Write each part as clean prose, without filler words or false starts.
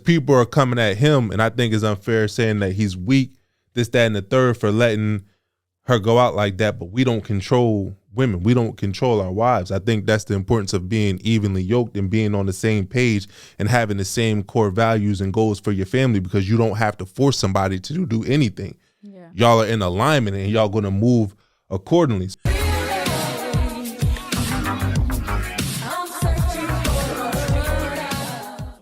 people are coming at him, and I think it's unfair saying that he's weak, this, that, and the third for letting her go out like that, but we don't control women. We don't control our wives. I think that's the importance of being evenly yoked and being on the same page and having the same core values and goals for your family, because you don't have to force somebody to do anything. Yeah. Y'all are in alignment and y'all going to move accordingly.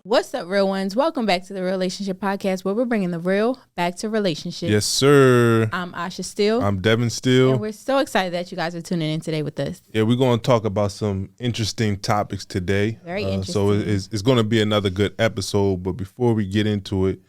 What's up, real ones? Welcome back to the Relationship Podcast, where we're bringing the real back to relationships. Yes, sir. I'm Asha Steele. I'm Devin Steele. And we're so excited that you guys are tuning in today with us. Yeah, we're going to talk about some interesting topics today. Very interesting. So it's going to be another good episode. But before we get into it,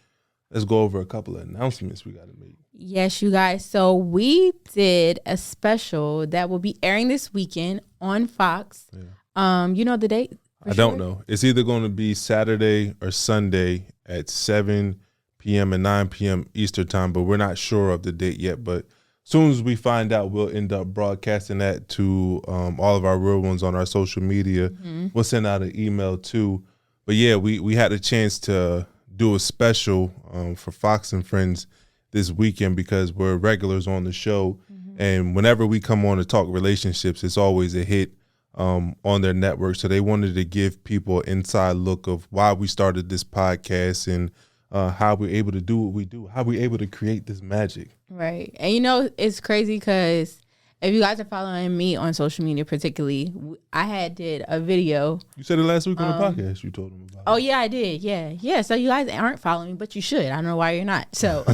let's go over a couple of announcements we got to make. Yes, you guys. So we did a special that will be airing this weekend on Fox. Yeah. You know the date? I don't know. It's either going to be Saturday or Sunday at 7 p.m. and 9 p.m. Eastern time, but we're not sure of the date yet. But as soon as we find out, we'll end up broadcasting that to all of our real ones on our social media. Mm-hmm. We'll send out an email too. But yeah, we had a chance to do a special for Fox and Friends this weekend because we're regulars on the show. Mm-hmm. And whenever we come on to talk relationships, it's always a hit on their network. So they wanted to give people an inside look of why we started this podcast and how we're able to do what we do, how we're able to create this magic. Right. And you know, it's crazy because if you guys are following me on social media particularly, I did a video. You said it last week on the podcast you told them about. Oh, yeah, I did. Yeah. So you guys aren't following me, but you should. I don't know why you're not. So,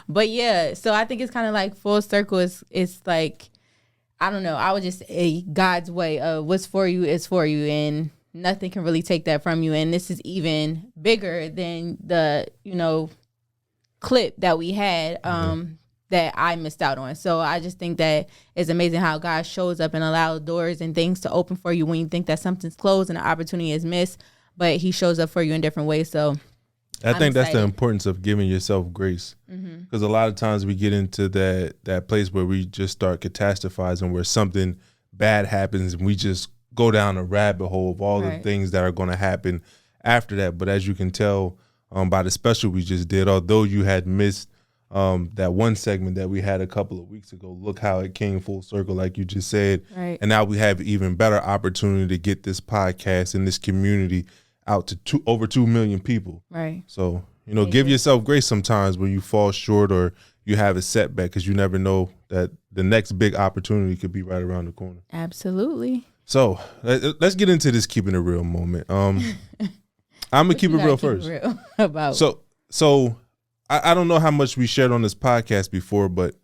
but yeah, so I think it's kind of like full circle. It's like, I don't know. I would just say God's way of what's for you is for you, and nothing can really take that from you. And this is even bigger than the, clip that we had that I missed out on. So I just think that it's amazing how God shows up and allows doors and things to open for you when you think that something's closed and an opportunity is missed, but he shows up for you in different ways. So I think that's the importance of giving yourself grace, because a lot of times we get into that place where we just start catastrophizing, where something bad happens and we just go down a rabbit hole of all the things that are going to happen after that. But as you can tell by the special we just did, although you had missed that one segment that we had a couple of weeks ago, look how it came full circle, like you just said. Right. And now we have even better opportunity to get this podcast and this community out to over 2 million people. Right. So, give yourself grace sometimes when you fall short or you have a setback, because you never know that the next big opportunity could be right around the corner. Absolutely. So let's get into this keeping it real moment. I'm going to keep it real first. So I don't know how much we shared on this podcast before, but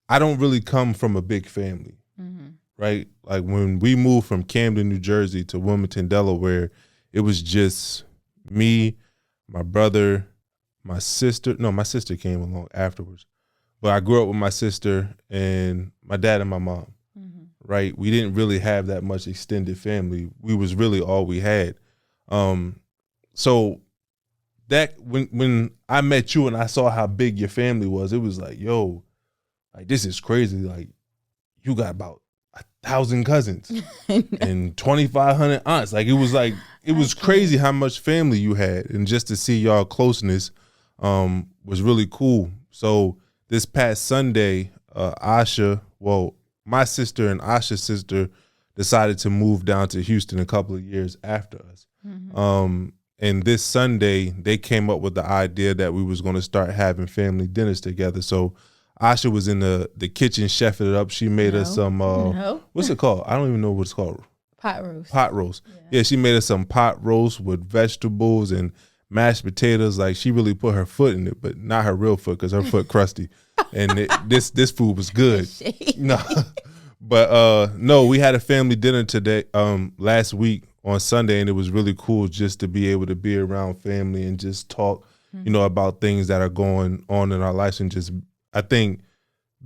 I don't really come from a big family, right? Like when we moved from Camden, New Jersey to Wilmington, Delaware, it was just me, my brother, my sister. No, my sister came along afterwards. But I grew up with my sister and my dad and my mom, right? We didn't really have that much extended family. We was really all we had. So that when I met you and I saw how big your family was, it was like, yo, like this is crazy. Like you got about 1,000 cousins and 2,500 aunts. It was crazy how much family you had, and just to see y'all closeness was really cool. So this past Sunday, my sister and Asha's sister decided to move down to Houston a couple of years after us. And this Sunday, they came up with the idea that we was going to start having family dinners together. So Asha was in the kitchen chefing it up. She made us some, what's it called? I don't even know what it's called. Pot roast. Yeah, she made us some pot roast with vegetables and mashed potatoes. Like she really put her foot in it, but not her real foot, because her foot crusty. And this food was good. No, but no, we had a family dinner today, last week on Sunday, and it was really cool just to be able to be around family and just talk, about things that are going on in our lives, and just, I think,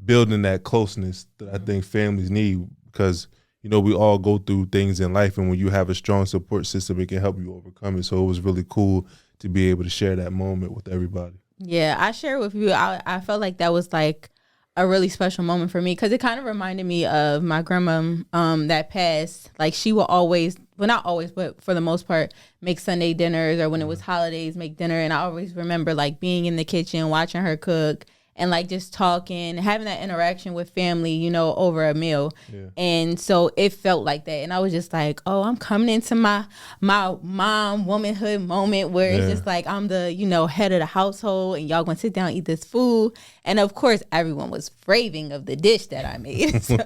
building that closeness that I think families need, because, we all go through things in life, and when you have a strong support system, it can help you overcome it. So it was really cool to be able to share that moment with everybody. Yeah, I share with you. I felt like that was like a really special moment for me because it kind of reminded me of my grandma that passed. Like she will always, well, not always, but for the most part, make Sunday dinners, or when it was holidays, make dinner. And I always remember like being in the kitchen, watching her cook, and like just talking, having that interaction with family, you know, over a meal. Yeah. And so it felt like that. And I was just like, oh, I'm coming into my mom womanhood moment where it's just like I'm the, you know, head of the household and y'all gonna sit down and eat this food. And of course, everyone was raving of the dish that I made. So,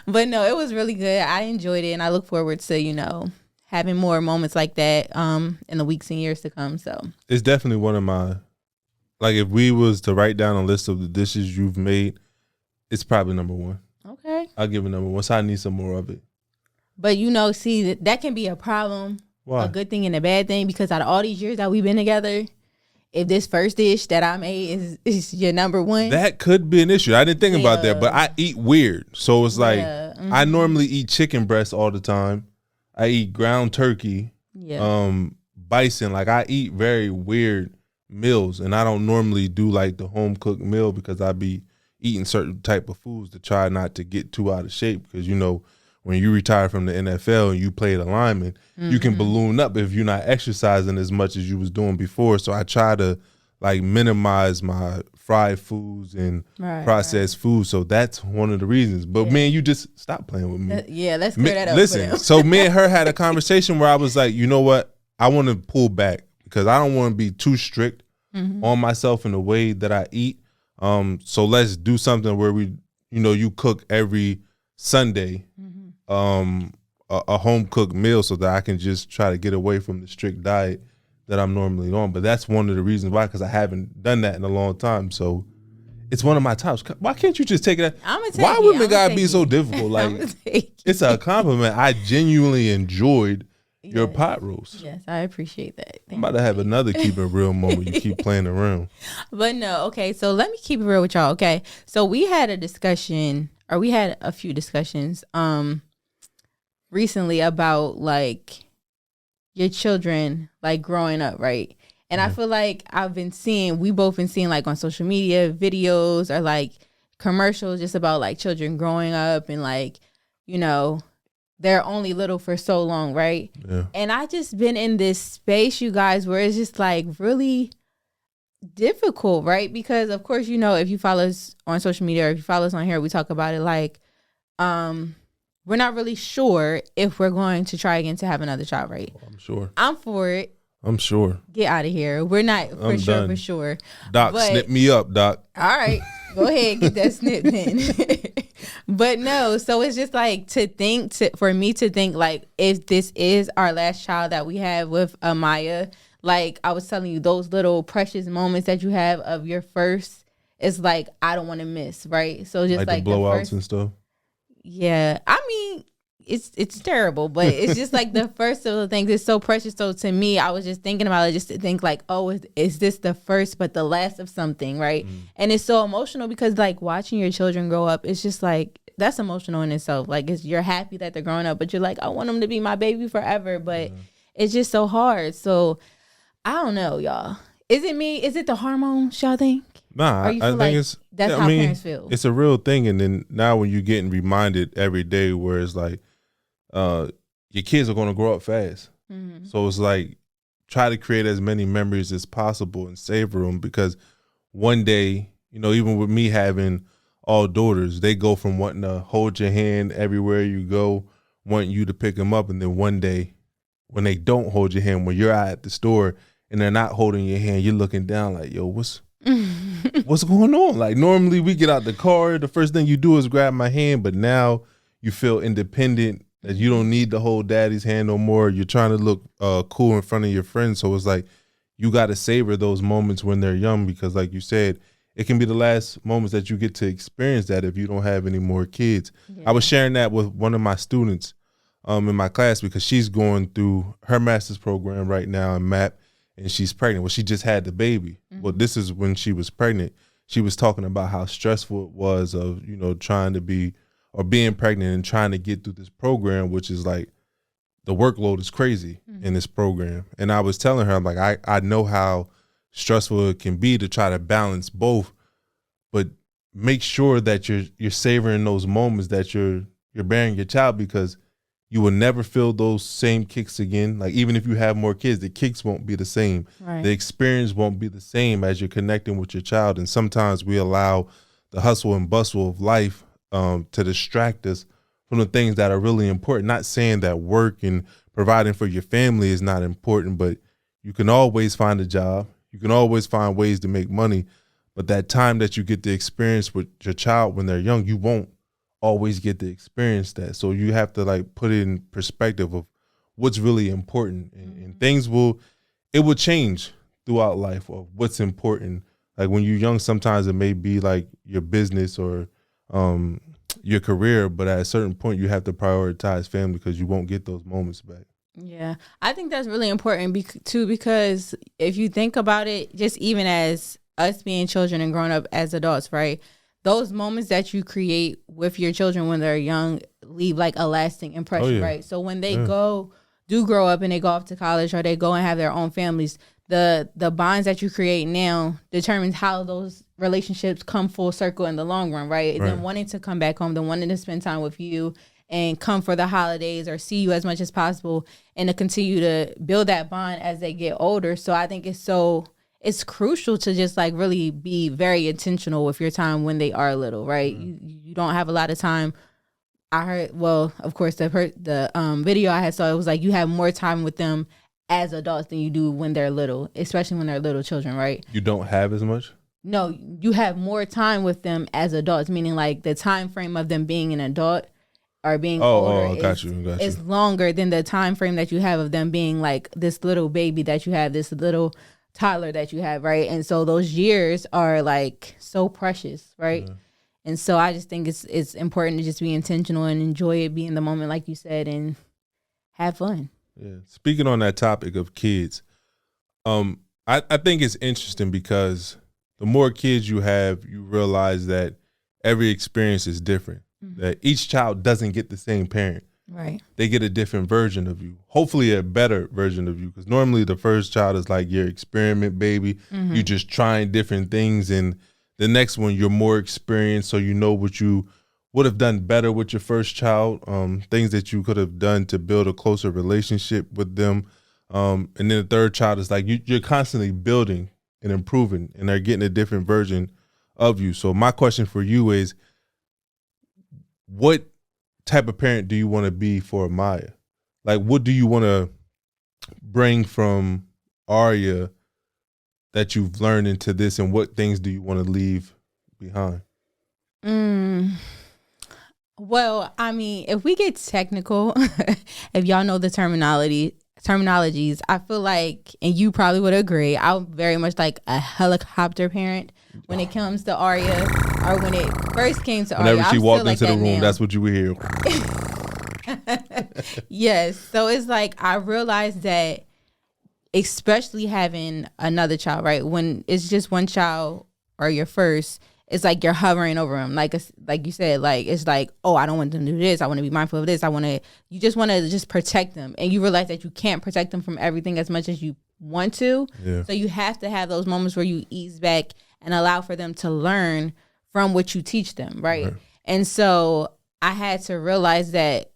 but no, it was really good. I enjoyed it, and I look forward to, you know, having more moments like that in the weeks and years to come. So it's definitely one of my, like, if we was to write down a list of the dishes you've made, it's probably number one. Okay. I'll give it number one. So I need some more of it. But, you know, see, that can be a problem. Why? A good thing and a bad thing, because out of all these years that we've been together, if this first dish that I made is your number one. That could be an issue. I didn't think about that, but I eat weird. So it's like, I normally eat chicken breast all the time. I eat ground turkey, bison. Like, I eat very weird meals, and I don't normally do like the home cooked meal because I be eating certain type of foods to try not to get too out of shape, because you know when you retire from the NFL and you played a lineman, you can balloon up if you're not exercising as much as you was doing before. So I try to like minimize my fried foods and processed foods. So that's one of the reasons. But man, you just stop playing with me. Let's clear that up. Listen, so me and her had a conversation where I was like, you know what? I want to pull back, because I don't want to be too strict on myself in the way that I eat. So let's do something where we, you know, you cook every Sunday, a home cooked meal, so that I can just try to get away from the strict diet that I'm normally on. But that's one of the reasons why, because I haven't done that in a long time. So it's one of my tops. Why can't you just take it? Why women gotta be so difficult? Like, it's a compliment. I genuinely enjoyed your pot roast. Yes, I appreciate that. I'm about to have another keep it real moment. You keep playing around. But no, okay, so let me keep it real with y'all, okay? So we had a discussion, or we had a few discussions recently about like your children like growing up, right? And I feel like we both been seeing like on social media videos or like commercials just about like children growing up and like, you know, they're only little for so long, right? Yeah. And I just been in this space, you guys, where it's just like really difficult, right? Because of course, you know, if you follow us on social media or if you follow us on here, we talk about it like, we're not really sure if we're going to try again to have another child, right? I'm sure. I'm for it. I'm sure. Get out of here. We're not for sure. Doc, snip me up, Doc. All right. Go ahead, get that snip then. But no, so it's just like for me to think like, if this is our last child that we have with Amaya, like I was telling you, those little precious moments that you have of your first, it's like I don't want to miss, right? So just like the blowouts and stuff. Yeah, I mean, it's terrible, but it's just like the first of the things. It's so precious. So to me, I was just thinking about it, just to think like, oh, is this the first but the last of something, right? And it's so emotional because like watching your children grow up, it's just like, that's emotional in itself. Like you're happy that they're growing up, but you're like, I want them to be my baby forever. But it's just so hard. So I don't know, y'all. Is it me? Is it the hormones, y'all think? Nah, I think like it's that's how parents feel. It's a real thing. And then now when you're getting reminded every day where it's like your kids are going to grow up fast. So it's like try to create as many memories as possible and savor them, because one day, you know, even with me having all daughters, they go from wanting to hold your hand everywhere you go, wanting you to pick them up. And then one day when they don't hold your hand, when you're out at the store and they're not holding your hand, you're looking down like, yo, what's going on? Like normally we get out the car, the first thing you do is grab my hand, but now you feel independent, that you don't need to hold daddy's hand no more. You're trying to look cool in front of your friends. So it's like you got to savor those moments when they're young, because like you said, it can be the last moments that you get to experience that if you don't have any more kids. Yeah. I was sharing that with one of my students in my class, because she's going through her master's program right now in MAP, and she's pregnant. Well, she just had the baby. Well, this is when she was pregnant. She was talking about how stressful it was of, you know, trying to be or being pregnant and trying to get through this program, which is like the workload is crazy in this program. And I was telling her, I'm like, I know how stressful it can be to try to balance both, but make sure that you're savoring those moments that you're bearing your child, because you will never feel those same kicks again. Like, even if you have more kids, the kicks won't be the same. Right. The experience won't be the same as you're connecting with your child. And sometimes we allow the hustle and bustle of life to distract us from the things that are really important. Not saying that work and providing for your family is not important, but you can always find a job. You can always find ways to make money. But that time that you get to experience with your child when they're young, you won't always get to experience that. So you have to like put it in perspective of what's really important, and things will change throughout life of what's important. Like when you're young, sometimes it may be like your business or your career, but at a certain point you have to prioritize family because you won't get those moments back. Yeah, I think that's really important too, because if you think about it, just even as us being children and growing up as adults, right? Those moments that you create with your children when they're young leave like a lasting impression, right? So when they do grow up and they go off to college or they go and have their own families, the bonds that you create now determines how those relationships come full circle in the long run, right? Them wanting to come back home, them wanting to spend time with you and come for the holidays or see you as much as possible, and to continue to build that bond as they get older. So I think it's crucial to just like really be very intentional with your time when they are little, right? You don't have a lot of time. I heard, well, of course, the video I had saw, it was like you have more time with them as adults than you do when they're little, especially when they're little children, right? You don't have as much? No, you have more time with them as adults, meaning like the time frame of them being an adult or being older got you. Is longer than the time frame that you have of them being like this little baby that you have, this little toddler that you have, right? And so those years are like so precious, right? Yeah. And so I just think it's important to just be intentional and enjoy it, be in the moment, like you said, and have fun. Yeah. Speaking on that topic of kids, I think it's interesting because the more kids you have, you realize that every experience is different. Mm-hmm. That each child doesn't get the same parent. Right. They get a different version of you, hopefully a better version of you, because normally the first child is like your experiment baby. Mm-hmm. You're just trying different things, and the next one you're more experienced, so you know what you would have done better with your first child, things that you could have done to build a closer relationship with them. And then the third child is like you're constantly building and improving, and they're getting a different version of you. So my question for you is, what type of parent do you want to be for Amaya? Like, what do you want to bring from Aria that you've learned into this, and what things do you want to leave behind? Well, I mean, if we get technical, if y'all know the terminologies, I feel like, and you probably would agree, I'm very much like a helicopter parent when it comes to Aria, or when it first came to Aria. Whenever she walked into the room, that's what you would hear. Yes. So it's like, I realized that, especially having another child, right? When it's just one child or your first, it's like you're hovering over them. Like you said, like, it's like, oh, I don't want them to do this. I want to be mindful of this. You just want to just protect them. And you realize that you can't protect them from everything as much as you want to. Yeah. So you have to have those moments where you ease back and allow for them to learn from what you teach them, right? And so I had to realize that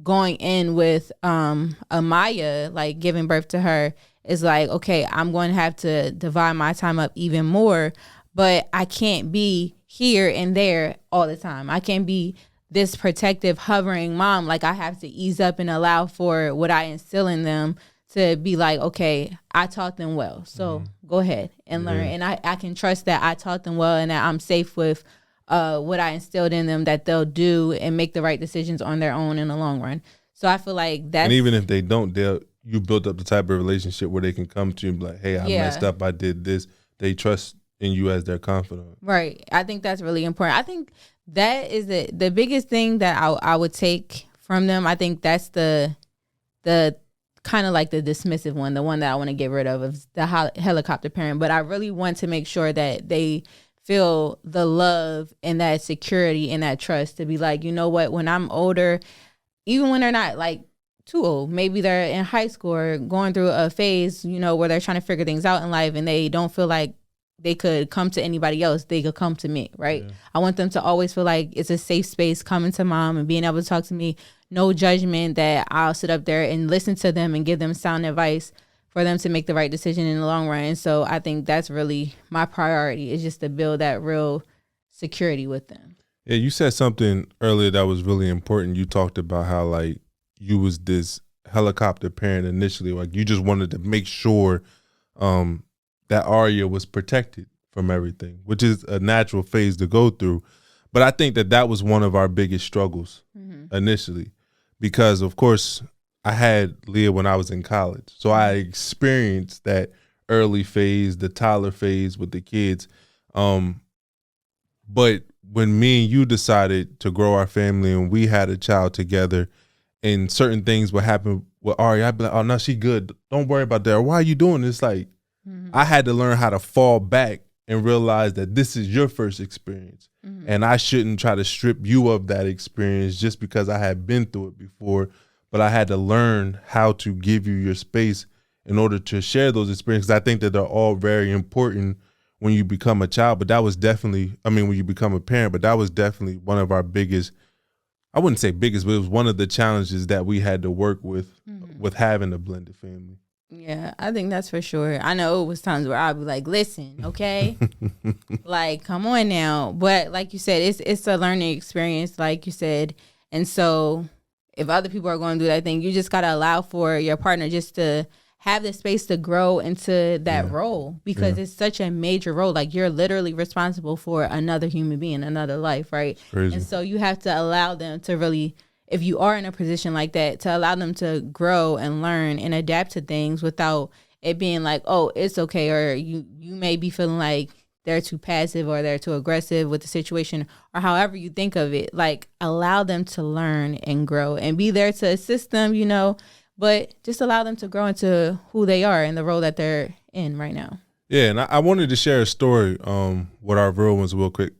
going in with Amaya, like giving birth to her, is like, okay, I'm going to have to divide my time up even more, but I can't be here and there all the time. I can't be this protective, hovering mom. Like, I have to ease up and allow for what I instill in them to be like, okay, I taught them well, so go ahead and learn. And I can trust that I taught them well and that I'm safe with what I instilled in them, that they'll do and make the right decisions on their own in the long run. So I feel like that's... And even if they don't, you built up the type of relationship where they can come to you and be like, hey, I messed up, I did this. They trust in you as their confidant. Right. I think that's really important. I think that is the biggest thing that I would take from them. I think that's the kind of like the dismissive one, the one that I want to get rid of the helicopter parent. But I really want to make sure that they feel the love and that security and that trust to be like, you know what, when I'm older, even when they're not like too old, maybe they're in high school or going through a phase, you know, where they're trying to figure things out in life and they don't feel like they could come to anybody else, they could come to me, right? Yeah. I want them to always feel like it's a safe space coming to mom and being able to talk to me. No judgment, that I'll sit up there and listen to them and give them sound advice for them to make the right decision in the long run. And so I think that's really my priority, is just to build that real security with them. Yeah, you said something earlier that was really important. You talked about how like you was this helicopter parent initially, like you just wanted to make sure that Aria was protected from everything, which is a natural phase to go through. But I think that was one of our biggest struggles initially, because of course I had Leah when I was in college. So I experienced that early phase, the toddler phase with the kids. But when me and you decided to grow our family and we had a child together, and certain things would happen with Aria, I'd be like, oh no, she good. Don't worry about that. Why are you doing this? Like, I had to learn how to fall back and realize that this is your first experience. And I shouldn't try to strip you of that experience just because I had been through it before. But I had to learn how to give you your space in order to share those experiences. I think that they're all very important when you become a child. But that was definitely, when you become a parent, but that was definitely one of our biggest, I wouldn't say biggest, but it was one of the challenges that we had to work with having a blended family. Yeah, I think that's for sure. I know it was times where I'd be like, listen, okay, like, come on now. But like you said, it's a learning experience, like you said. And so if other people are going to do that thing, you just got to allow for your partner just to have the space to grow into that role, because it's such a major role. Like, you're literally responsible for another human being, another life, right? Crazy. And so you have to allow them to really, if you are in a position like that, to allow them to grow and learn and adapt to things without it being like, oh, it's okay, or you may be feeling like they're too passive or they're too aggressive with the situation, or however you think of it. Like, allow them to learn and grow and be there to assist them, but just allow them to grow into who they are and the role that they're in right now. Yeah, and I wanted to share a story with our real ones real quick.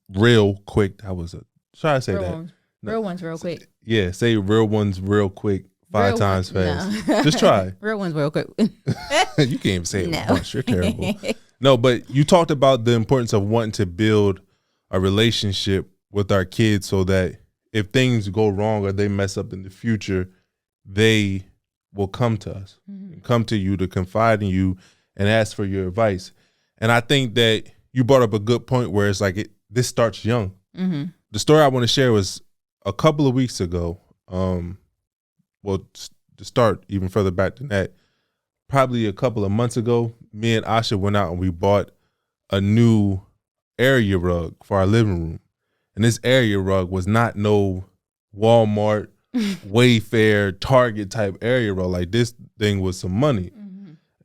That was try to say real that. Ones. Real ones real quick. Yeah, say real ones real quick 5 times fast. No. Just try. Real ones real quick. You can't even say it once. You're terrible. No, but you talked about the importance of wanting to build a relationship with our kids so that if things go wrong or they mess up in the future, they will come to us, come to you to confide in you and ask for your advice. And I think that you brought up a good point where it's like this starts young. The story I want to share was a couple of weeks ago. To start even further back than that, probably a couple of months ago, me and Asha went out and we bought a new area rug for our living room. And this area rug was not no Walmart, Wayfair, Target type area rug. Like, this thing was some money.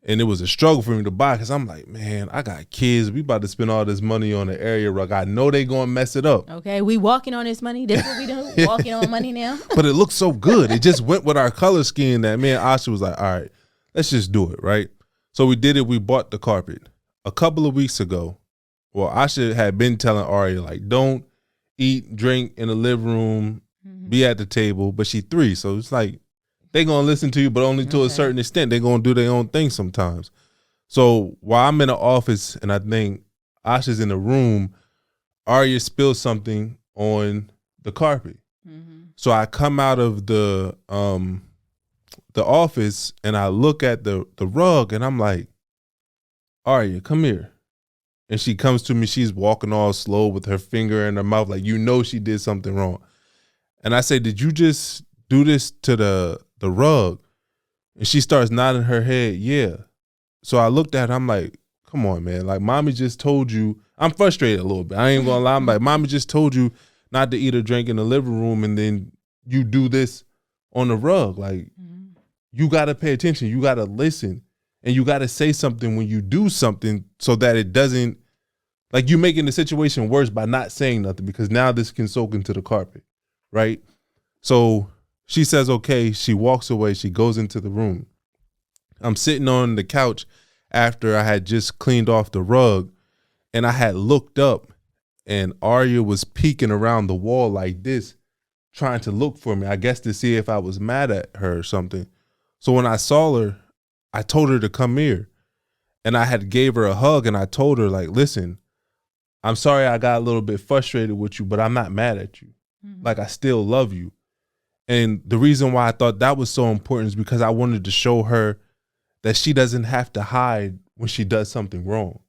And it was a struggle for me to buy, because I'm like, man, I got kids. We about to spend all this money on an area rug. I know they going to mess it up. Okay, we walking on this money. This what we do, walking on money now. But it looks so good. It just went with our color scheme that me and Asha was like, all right, let's just do it, right? So we did it. We bought the carpet. A couple of weeks ago, Asha had been telling Aria, like, don't eat, drink in the living room, be at the table. But she 3, so it's like, they going to listen to you, but only to a certain extent. They're going to do their own thing sometimes. So while I'm in the office and I think Asha's in the room, Aria spilled something on the carpet. So I come out of the office and I look at the rug and I'm like, Aria, come here. And she comes to me. She's walking all slow with her finger in her mouth, like, she did something wrong. And I say, did you just do this to the rug? And she starts nodding her head, yeah. So I looked at her, I'm like, come on, man. Like, mommy just told you. I'm frustrated a little bit. I ain't gonna lie. I'm like, mommy just told you not to eat or drink in the living room, and then you do this on the rug. Like, you gotta pay attention. You gotta listen. And you gotta say something when you do something so that it doesn't, like, you making the situation worse by not saying nothing, because now this can soak into the carpet, right? So she says, okay, she walks away, she goes into the room. I'm sitting on the couch after I had just cleaned off the rug, and I had looked up and Aria was peeking around the wall like this, trying to look for me, I guess to see if I was mad at her or something. So when I saw her, I told her to come here. And I had gave her a hug and I told her, like, listen, I'm sorry I got a little bit frustrated with you, but I'm not mad at you. Like, I still love you. And the reason why I thought that was so important is because I wanted to show her that she doesn't have to hide when she does something wrong,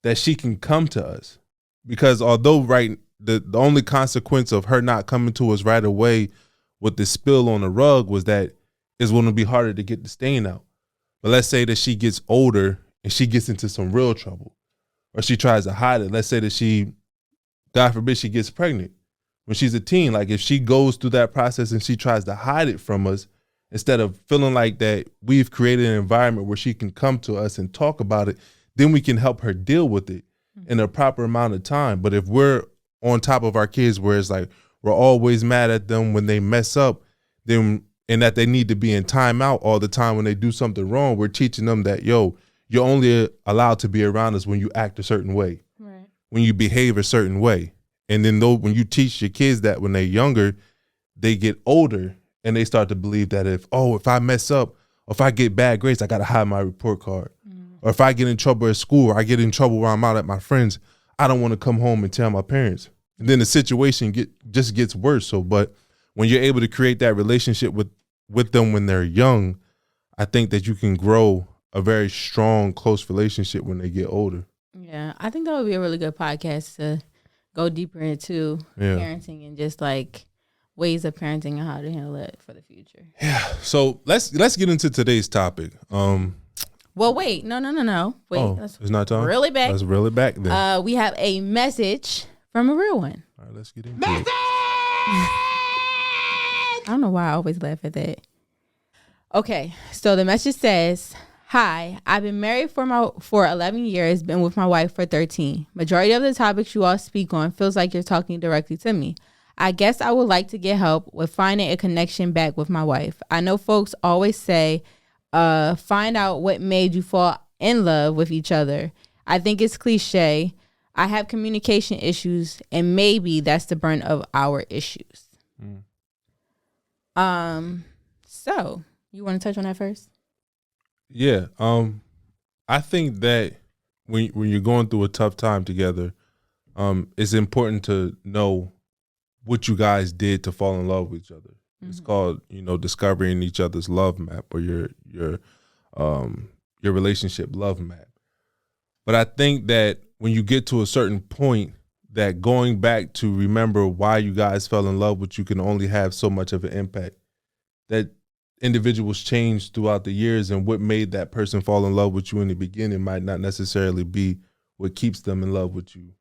that she can come to us. Because although the only consequence of her not coming to us right away with the spill on the rug was that it's going to be harder to get the stain out. But let's say that she gets older and she gets into some real trouble, or she tries to hide it. Let's say that she, God forbid, she gets pregnant when she's a teen. Like, if she goes through that process and she tries to hide it from us, instead of feeling like that we've created an environment where she can come to us and talk about it, then we can help her deal with it in a proper amount of time. But if we're on top of our kids where it's like we're always mad at them when they mess up, then and that they need to be in timeout all the time when they do something wrong, we're teaching them that, yo, you're only allowed to be around us when you act a certain way, right, when you behave a certain way. And then when you teach your kids that when they're younger, they get older and they start to believe that if I mess up, or if I get bad grades, I got to hide my report card. Or if I get in trouble at school, or I get in trouble while I'm out at my friends, I don't want to come home and tell my parents. And then the situation just gets worse. So, but when you're able to create that relationship with them when they're young, I think that you can grow a very strong, close relationship when they get older. Yeah, I think that would be a really good podcast to go deeper into parenting and just like ways of parenting and how to handle it for the future. Yeah. So let's get into today's topic. Well, wait, no. Wait, it's not time. Really back. Let's reel it back then. We have a message from a real one. All right, let's get into it. I don't know why I always laugh at that. Okay, so the message says, "Hi, I've been married for 11 years, been with my wife for 13. Majority of the topics you all speak on feels like you're talking directly to me. I guess I would like to get help with finding a connection back with my wife. I know folks always say, find out what made you fall in love with each other. I think it's cliche. I have communication issues, and maybe that's the brunt of our issues." So you want to touch on that first? Yeah. I think that when you're going through a tough time together, it's important to know what you guys did to fall in love with each other. It's called, discovering each other's love map, or your relationship love map. But I think that when you get to a certain point, that going back to remember why you guys fell in love with you can only have so much of an impact. That individuals change throughout the years, and what made that person fall in love with you in the beginning might not necessarily be what keeps them in love with you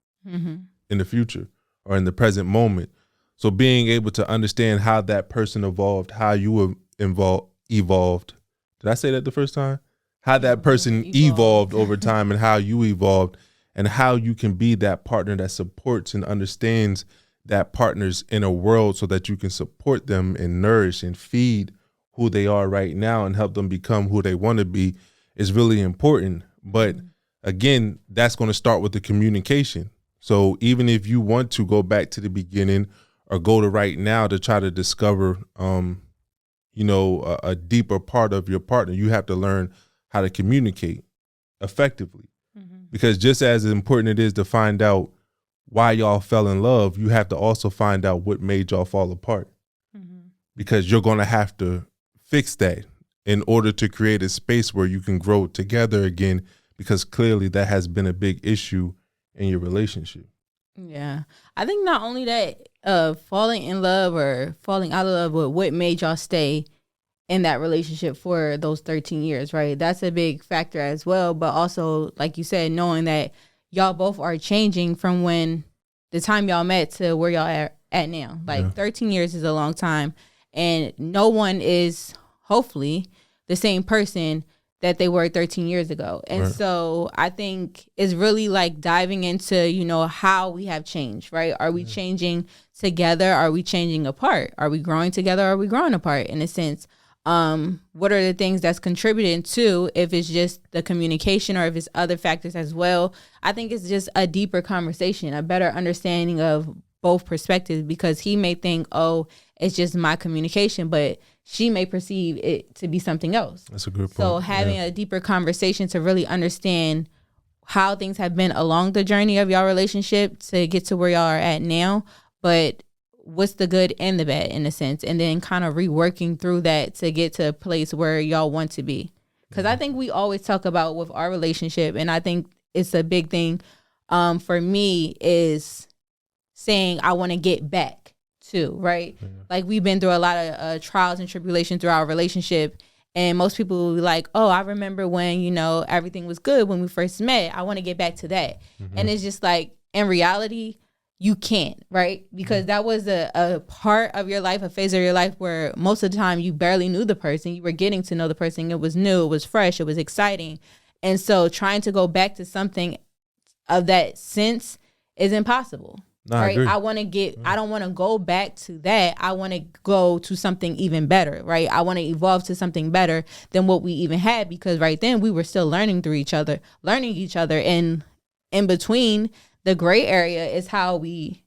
in the future or in the present moment. So being able to understand how that person evolved, how you evolved. Did I say that the first time? How that person evolved over time, and how you evolved, and how you can be that partner that supports and understands that partner's inner world, so that you can support them and nourish and feed who they are right now and help them become who they want to be, is really important. But again, that's going to start with the communication. So even if you want to go back to the beginning or go to right now to try to discover, a deeper part of your partner, you have to learn how to communicate effectively. Because just as important it is to find out why y'all fell in love, you have to also find out what made y'all fall apart. Because you're going to have to fix that in order to create a space where you can grow together again, because clearly that has been a big issue in your relationship. Yeah. I think not only that, falling in love or falling out of love, but what made y'all stay in that relationship for those 13 years, right? That's a big factor as well. But also, like you said, knowing that y'all both are changing from when the time y'all met to where y'all are at now. Like 13 years is a long time, and no one is hopefully the same person that they were 13 years ago. And so I think it's really like diving into, how we have changed, right? Are we changing together? Are we changing apart? Are we growing together? Are we growing apart in a sense? What are the things that's contributing to, if it's just the communication or if it's other factors as well? I think it's just a deeper conversation, a better understanding of both perspectives, because he may think, oh, it's just my communication, but she may perceive it to be something else. That's a good point. So having a deeper conversation to really understand how things have been along the journey of y'all relationship to get to where y'all are at now, but what's the good and the bad in a sense, and then kind of reworking through that to get to a place where y'all want to be. Because I think we always talk about with our relationship, and I think it's a big thing for me is saying I want to get back to, right? Yeah. Like we've been through a lot of trials and tribulations through our relationship, and most people will be like, oh, I remember when, you know, everything was good when we first met. I want to get back to that. Mm-hmm. And it's just like, in reality, you can't, right? Because that was a part of your life, a phase of your life where most of the time you barely knew the person. You were getting to know the person. It was new, it was fresh, it was exciting. And so trying to go back to something of that sense is impossible. No, right? I don't want to go back to that. I want to go to something even better, right? I want to evolve to something better than what we even had, because right then we were still learning each other. And in between, the gray area is how we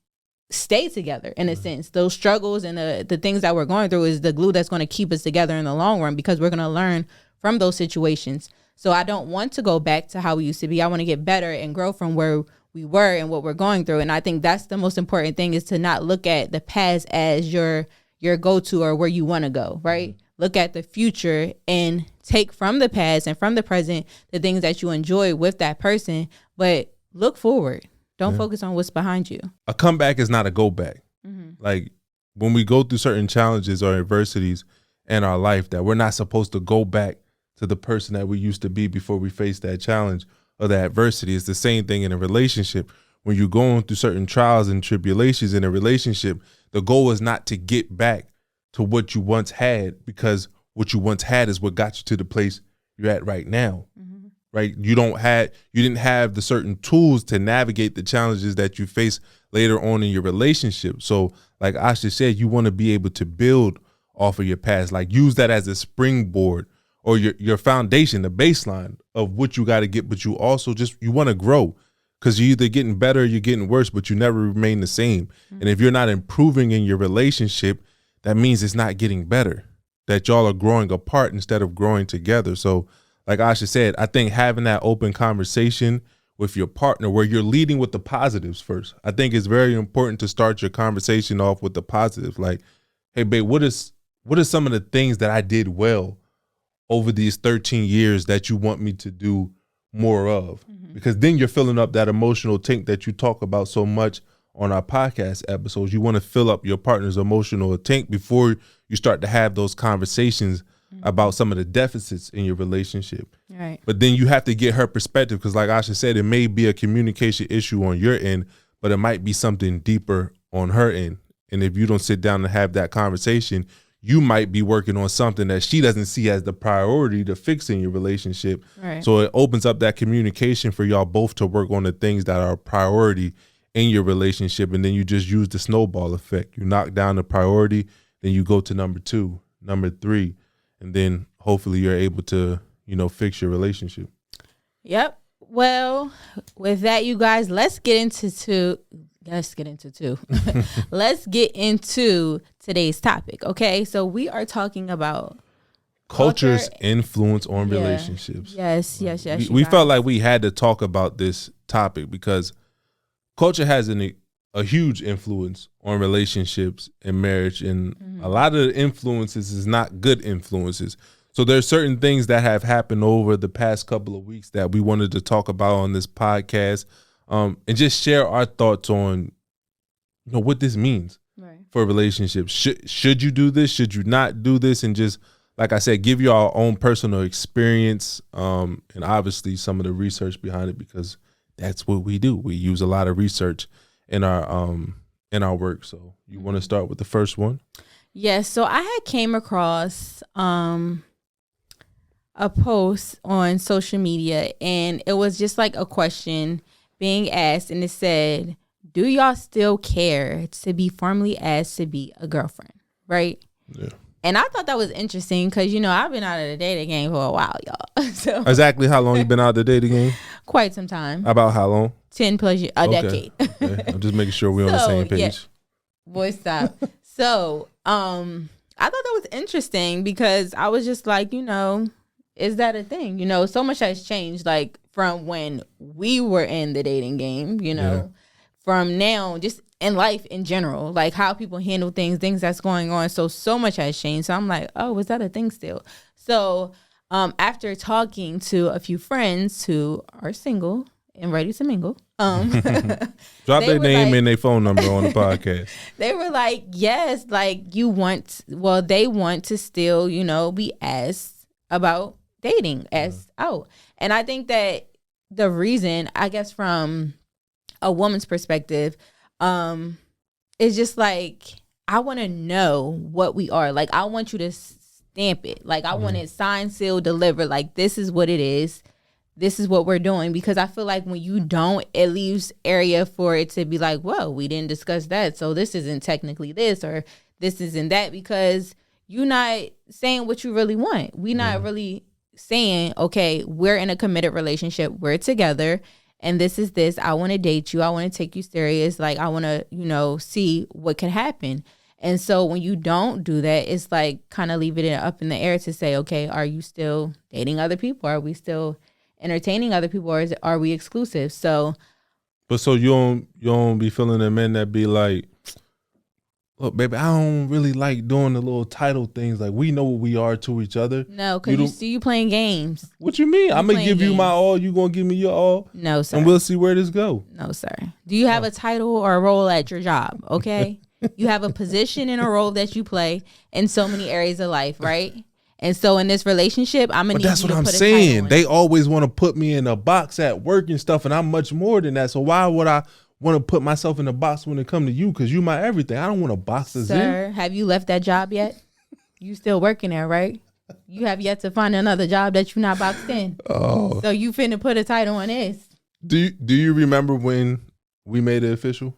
stay together in a sense. Those struggles and the things that we're going through is the glue that's going to keep us together in the long run, because we're going to learn from those situations. So I don't want to go back to how we used to be. I want to get better and grow from where we were and what we're going through. And I think that's the most important thing, is to not look at the past as your go-to or where you want to go, right? Look at the future and take from the past and from the present the things that you enjoy with that person, but look forward. Don't focus on what's behind you. A comeback is not a go back. Mm-hmm. Like when we go through certain challenges or adversities in our life, that we're not supposed to go back to the person that we used to be before we faced that challenge or the adversity. It's the same thing in a relationship. When you're going through certain trials and tribulations in a relationship, the goal is not to get back to what you once had, because what you once had is what got you to the place you're at right now. Mm-hmm. Right? You didn't have the certain tools to navigate the challenges that you face later on in your relationship. So like Asha said, you want to be able to build off of your past, like use that as a springboard or your foundation, the baseline of what you got to get. But you also you want to grow, because you're either getting better or you're getting worse, but you never remain the same. Mm-hmm. And if you're not improving in your relationship, that means it's not getting better, that y'all are growing apart instead of growing together. So like Asha said, I think having that open conversation with your partner where you're leading with the positives first. I think it's very important to start your conversation off with the positives. Like, hey, babe, what are some of the things that I did well over these 13 years that you want me to do more of? Mm-hmm. Because then you're filling up that emotional tank that you talk about so much on our podcast episodes. You want to fill up your partner's emotional tank before you start to have those conversations about some of the deficits in your relationship. Right. But then you have to get her perspective, because like Asha said, it may be a communication issue on your end, but it might be something deeper on her end. And if you don't sit down and have that conversation, you might be working on something that she doesn't see as the priority to fix in your relationship. Right. So it opens up that communication for y'all both to work on the things that are a priority in your relationship. And then you just use the snowball effect. You knock down the priority, then you go to number 2, number 3, and then hopefully you're able to, fix your relationship. Yep. Well, with that, you guys, let's get into today's topic. Okay. So we are talking about culture's influence on relationships. Yes. We felt like we had to talk about this topic because culture has a huge influence on relationships and marriage, and a lot of the influences is not good influences. So there's certain things that have happened over the past couple of weeks that we wanted to talk about on this podcast, and just share our thoughts on, what this means for relationships. Should you do this? Should you not do this? And just, like I said, give you our own personal experience, and obviously some of the research behind it, because that's what we do. We use a lot of research in our work. So you want to start with the first one? Yes. So I had came across a post on social media, and it was just like a question being asked, and it said, do y'all still care to be formally asked to be a girlfriend? Right? Yeah. And I thought that was interesting because, I've been out of the dating game for a while, y'all. So exactly how long you been out of the dating game? Quite some time. About how long? 10 plus years, decade. Okay. I'm just making sure we're on the same page. Yeah. Boy, stop. So, I thought that was interesting because I was just like, is that a thing? So much has changed, like from when we were in the dating game, from now, just in life in general, like how people handle things that's going on. So much has changed. So I'm like, oh, is that a thing still? So after talking to a few friends who are single and ready to mingle, drop their name and their phone number on the podcast. They were like, yes, like they want to still, be asked about dating, asked out. And I think that the reason, I guess from a woman's perspective, is just like, I want to know what we are. Like, I want you to stamp it. Like, I want it signed, sealed, delivered. Like, this is what it is. This is what we're doing. Because I feel like when you don't, it leaves area for it to be like, well, we didn't discuss that. So this isn't technically this or this isn't that, because you're not saying what you really want. We're not really saying, okay, we're in a committed relationship. We're together. And this is this. I want to date you. I want to take you serious. Like, I want to, see what can happen. And so when you don't do that, it's like kind of leaving it up in the air to say, okay, are you still dating other people? Are we still entertaining other people, or are we exclusive? So, but so you don't be feeling the men that be like, look, baby, I don't really like doing the little title things. Like, we know what we are to each other. No, because you see you playing games. What you mean? I'm gonna give you my all. You gonna give me your all? No, sir. And we'll see where this go. No, sir. Do you have a title or a role at your job? Okay, you have a position and a role that you play in so many areas of life, right? And so in this relationship, I'm gonna need you to put a title on. That's what I'm saying. They always want to put me in a box at work and stuff, and I'm much more than that. So why would I want to put myself in a box when it come to you? Because you my everything. I don't want to box us in. Sir, have you left that job yet? You still working there, right? You have yet to find another job that you're not boxed in. Oh. So you finna put a title on this. Do you remember when we made it official?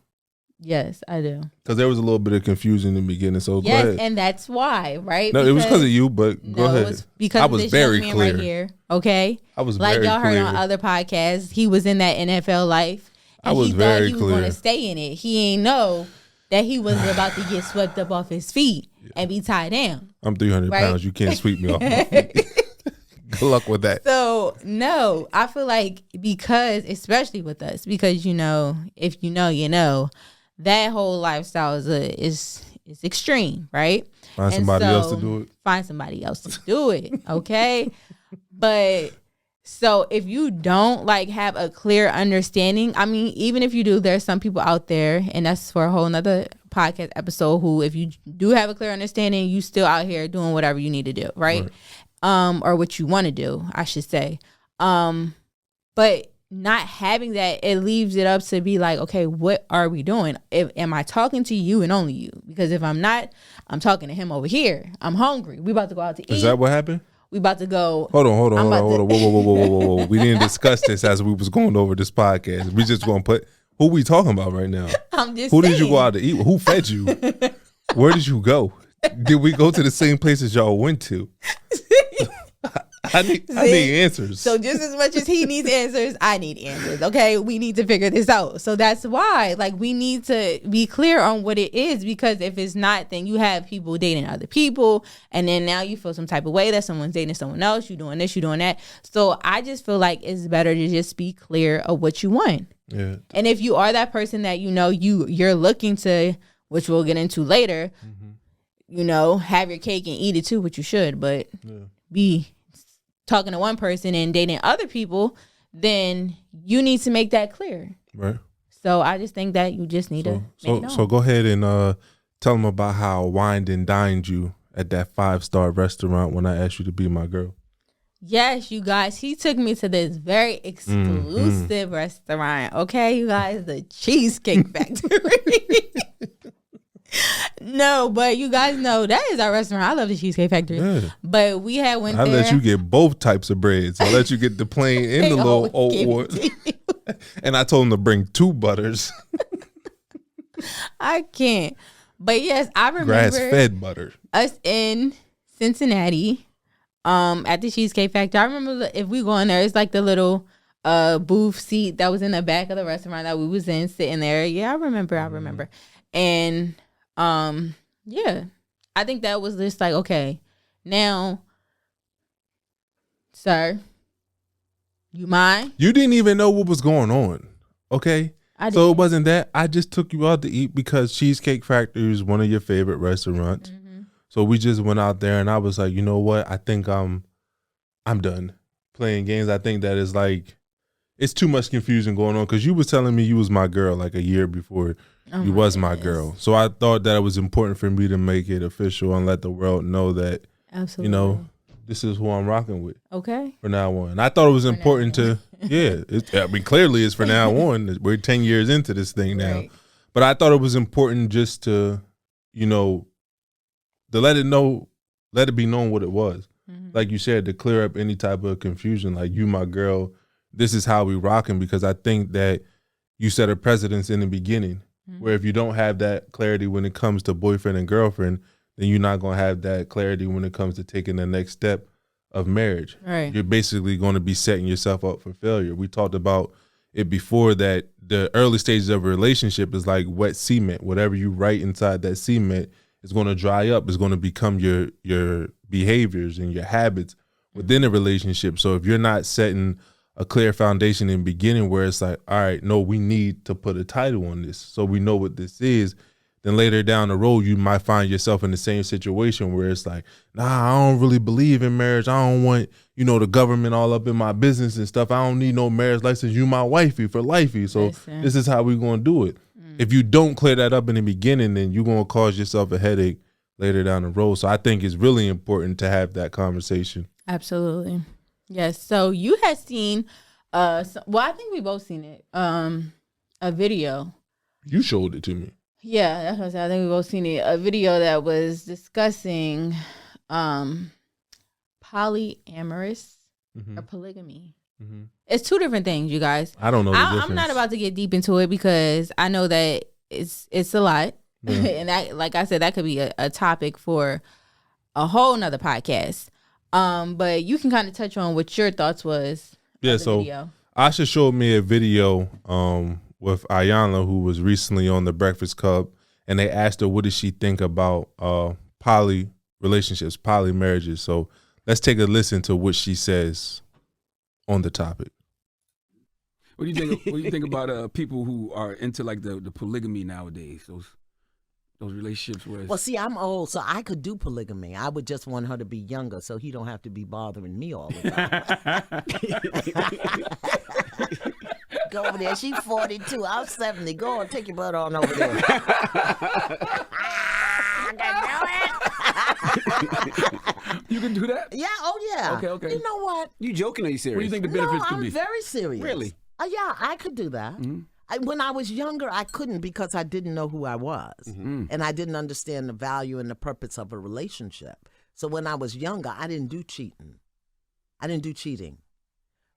Yes, I do. Because there was a little bit of confusion in the beginning. So yes, go ahead. And that's why, right? No, it was because of you, but go ahead. It was because I was this very young man clear right here. Okay, I was like very y'all heard clear. on other podcasts. He was in that NFL life. And I was he very thought he was clear. going to stay in it. He ain't know that he was about to get swept up off his feet and be tied down. I'm 300 pounds. You can't sweep me off my feet. Good luck with that. So, no, I feel like because, especially with us, because, if you know, that whole lifestyle is extreme, right? Find somebody else to do it. Find somebody else to do it, okay? But so if you don't have a clear understanding, I mean, even if you do, there's some people out there, and that's for a whole nother podcast episode, who if you do have a clear understanding, you still out here doing whatever you need to do, right? Or what you want to do, I should say. But not having that, it leaves it up to be like, okay, what are we doing? Am I talking to you and only you? Because if I'm not, I'm talking to him over here. I'm hungry. We about to go out to eat. Is that what happened? We about to go. Hold on. Whoa. We didn't discuss this as we was going over this podcast. We just going to put, who we talking about right now? I'm just Who saying. Did you go out to eat with? Who fed you? Where did you go? Did we go to the same places y'all went to? I need answers. So just as much as he needs answers, I need answers. Okay, we need to figure this out. So that's why, we need to be clear on what it is, because if it's not, then you have people dating other people, and then now you feel some type of way that someone's dating someone else. You doing this, you doing that. So I just feel like it's better to just be clear of what you want. Yeah. And if you are that person that you're looking to, which we'll get into later, have your cake and eat it too, which you should, but be talking to one person and dating other people, then you need to make that clear. Right. So I just think that you just need to make it known. So go ahead and tell them about how I wined and dined you at that 5-star restaurant when I asked you to be my girl. Yes, you guys, he took me to this very exclusive restaurant. Okay, you guys, the Cheesecake Factory. No, but you guys know that is our restaurant. I love the Cheesecake Factory. Yeah. But we had went there. I let you get both types of breads. I let you get the plain and the little oat one. And I told him to bring 2 butters. I can't. But yes, I remember grass-fed butter. Us in Cincinnati, at the Cheesecake Factory. I remember if we go in there, it's like the little booth seat that was in the back of the restaurant that we was in, sitting there. Yeah, I remember. And yeah, I think that was just like, okay, now, sir, you mind? You didn't even know what was going on, okay? So it wasn't that. I just took you out to eat because Cheesecake Factory is one of your favorite restaurants. Mm-hmm. So we just went out there, and I was like, you know what? I think I'm done playing games. I think that is like, it's too much confusion going on because you was telling me you was my girl like a year before you was my girl. So I thought that it was important for me to make it official and let the world know that, absolutely, you know, this is who I'm rocking with. Okay. For now on. And I thought it was important to, I mean, clearly it's for now on. We're 10 years into this thing now. Right. But I thought it was important just to, you know, to let it be known what it was. Mm-hmm. Like you said, to clear up any type of confusion. Like, you my girl, this is how we rocking, because I think that you set a precedence in the beginning where if you don't have that clarity when it comes to boyfriend and girlfriend, then you're not going to have that clarity when it comes to taking the next step of marriage. Right. You're basically going to be setting yourself up for failure. We talked about it before, that the early stages of a relationship is like wet cement. Whatever you write inside that cement is going to dry up. It's going to become your behaviors and your habits within a relationship. So if you're not setting a clear foundation in the beginning where it's like, all right, no, we need to put a title on this so we know what this is, then later down the road, you might find yourself in the same situation where it's like, nah, I don't really believe in marriage. I don't want, you know, the government all up in my business and stuff. I don't need no marriage license. You my wifey for lifey. So this is how we going to do it. If you don't clear that up in the beginning, then you're going to cause yourself a headache later down the road. So I think it's really important to have that conversation. Absolutely. Yes. So you had seen, I think we both seen it, a video. You showed it to me. Yeah, that's what I said. I think we both seen it. A video that was discussing polyamorous or polygamy. Mm-hmm. It's two different things, you guys. I don't know the difference. I'm not about to get deep into it because I know that it's a lot. Yeah. And that, like I said, that could be a topic for a whole nother podcast. But you can kind of touch on what your thoughts was. Yeah, so video. Asha showed me a video with Ayanna, who was recently on the Breakfast Club, and they asked her what does she think about poly relationships, poly marriages. So let's take a listen to what she says on the topic. What do you think? What do you think about people who are into like the polygamy nowadays? Those relationships where. Well, see, I'm old, so I could do polygamy. I would just want her to be younger, so he don't have to be bothering me all the time. Go over there. She's 42. I'm 70. Go on, take your butt on over there. You can do that? Yeah. Oh, yeah. Okay. You know what? You joking or are you serious? What do you think the benefits could be? I'm very serious. Really? Yeah, I could do that. Mm-hmm. When I was younger, I couldn't because I didn't know who I was. Mm-hmm. And I didn't understand the value and the purpose of a relationship. So when I was younger, I didn't do cheating.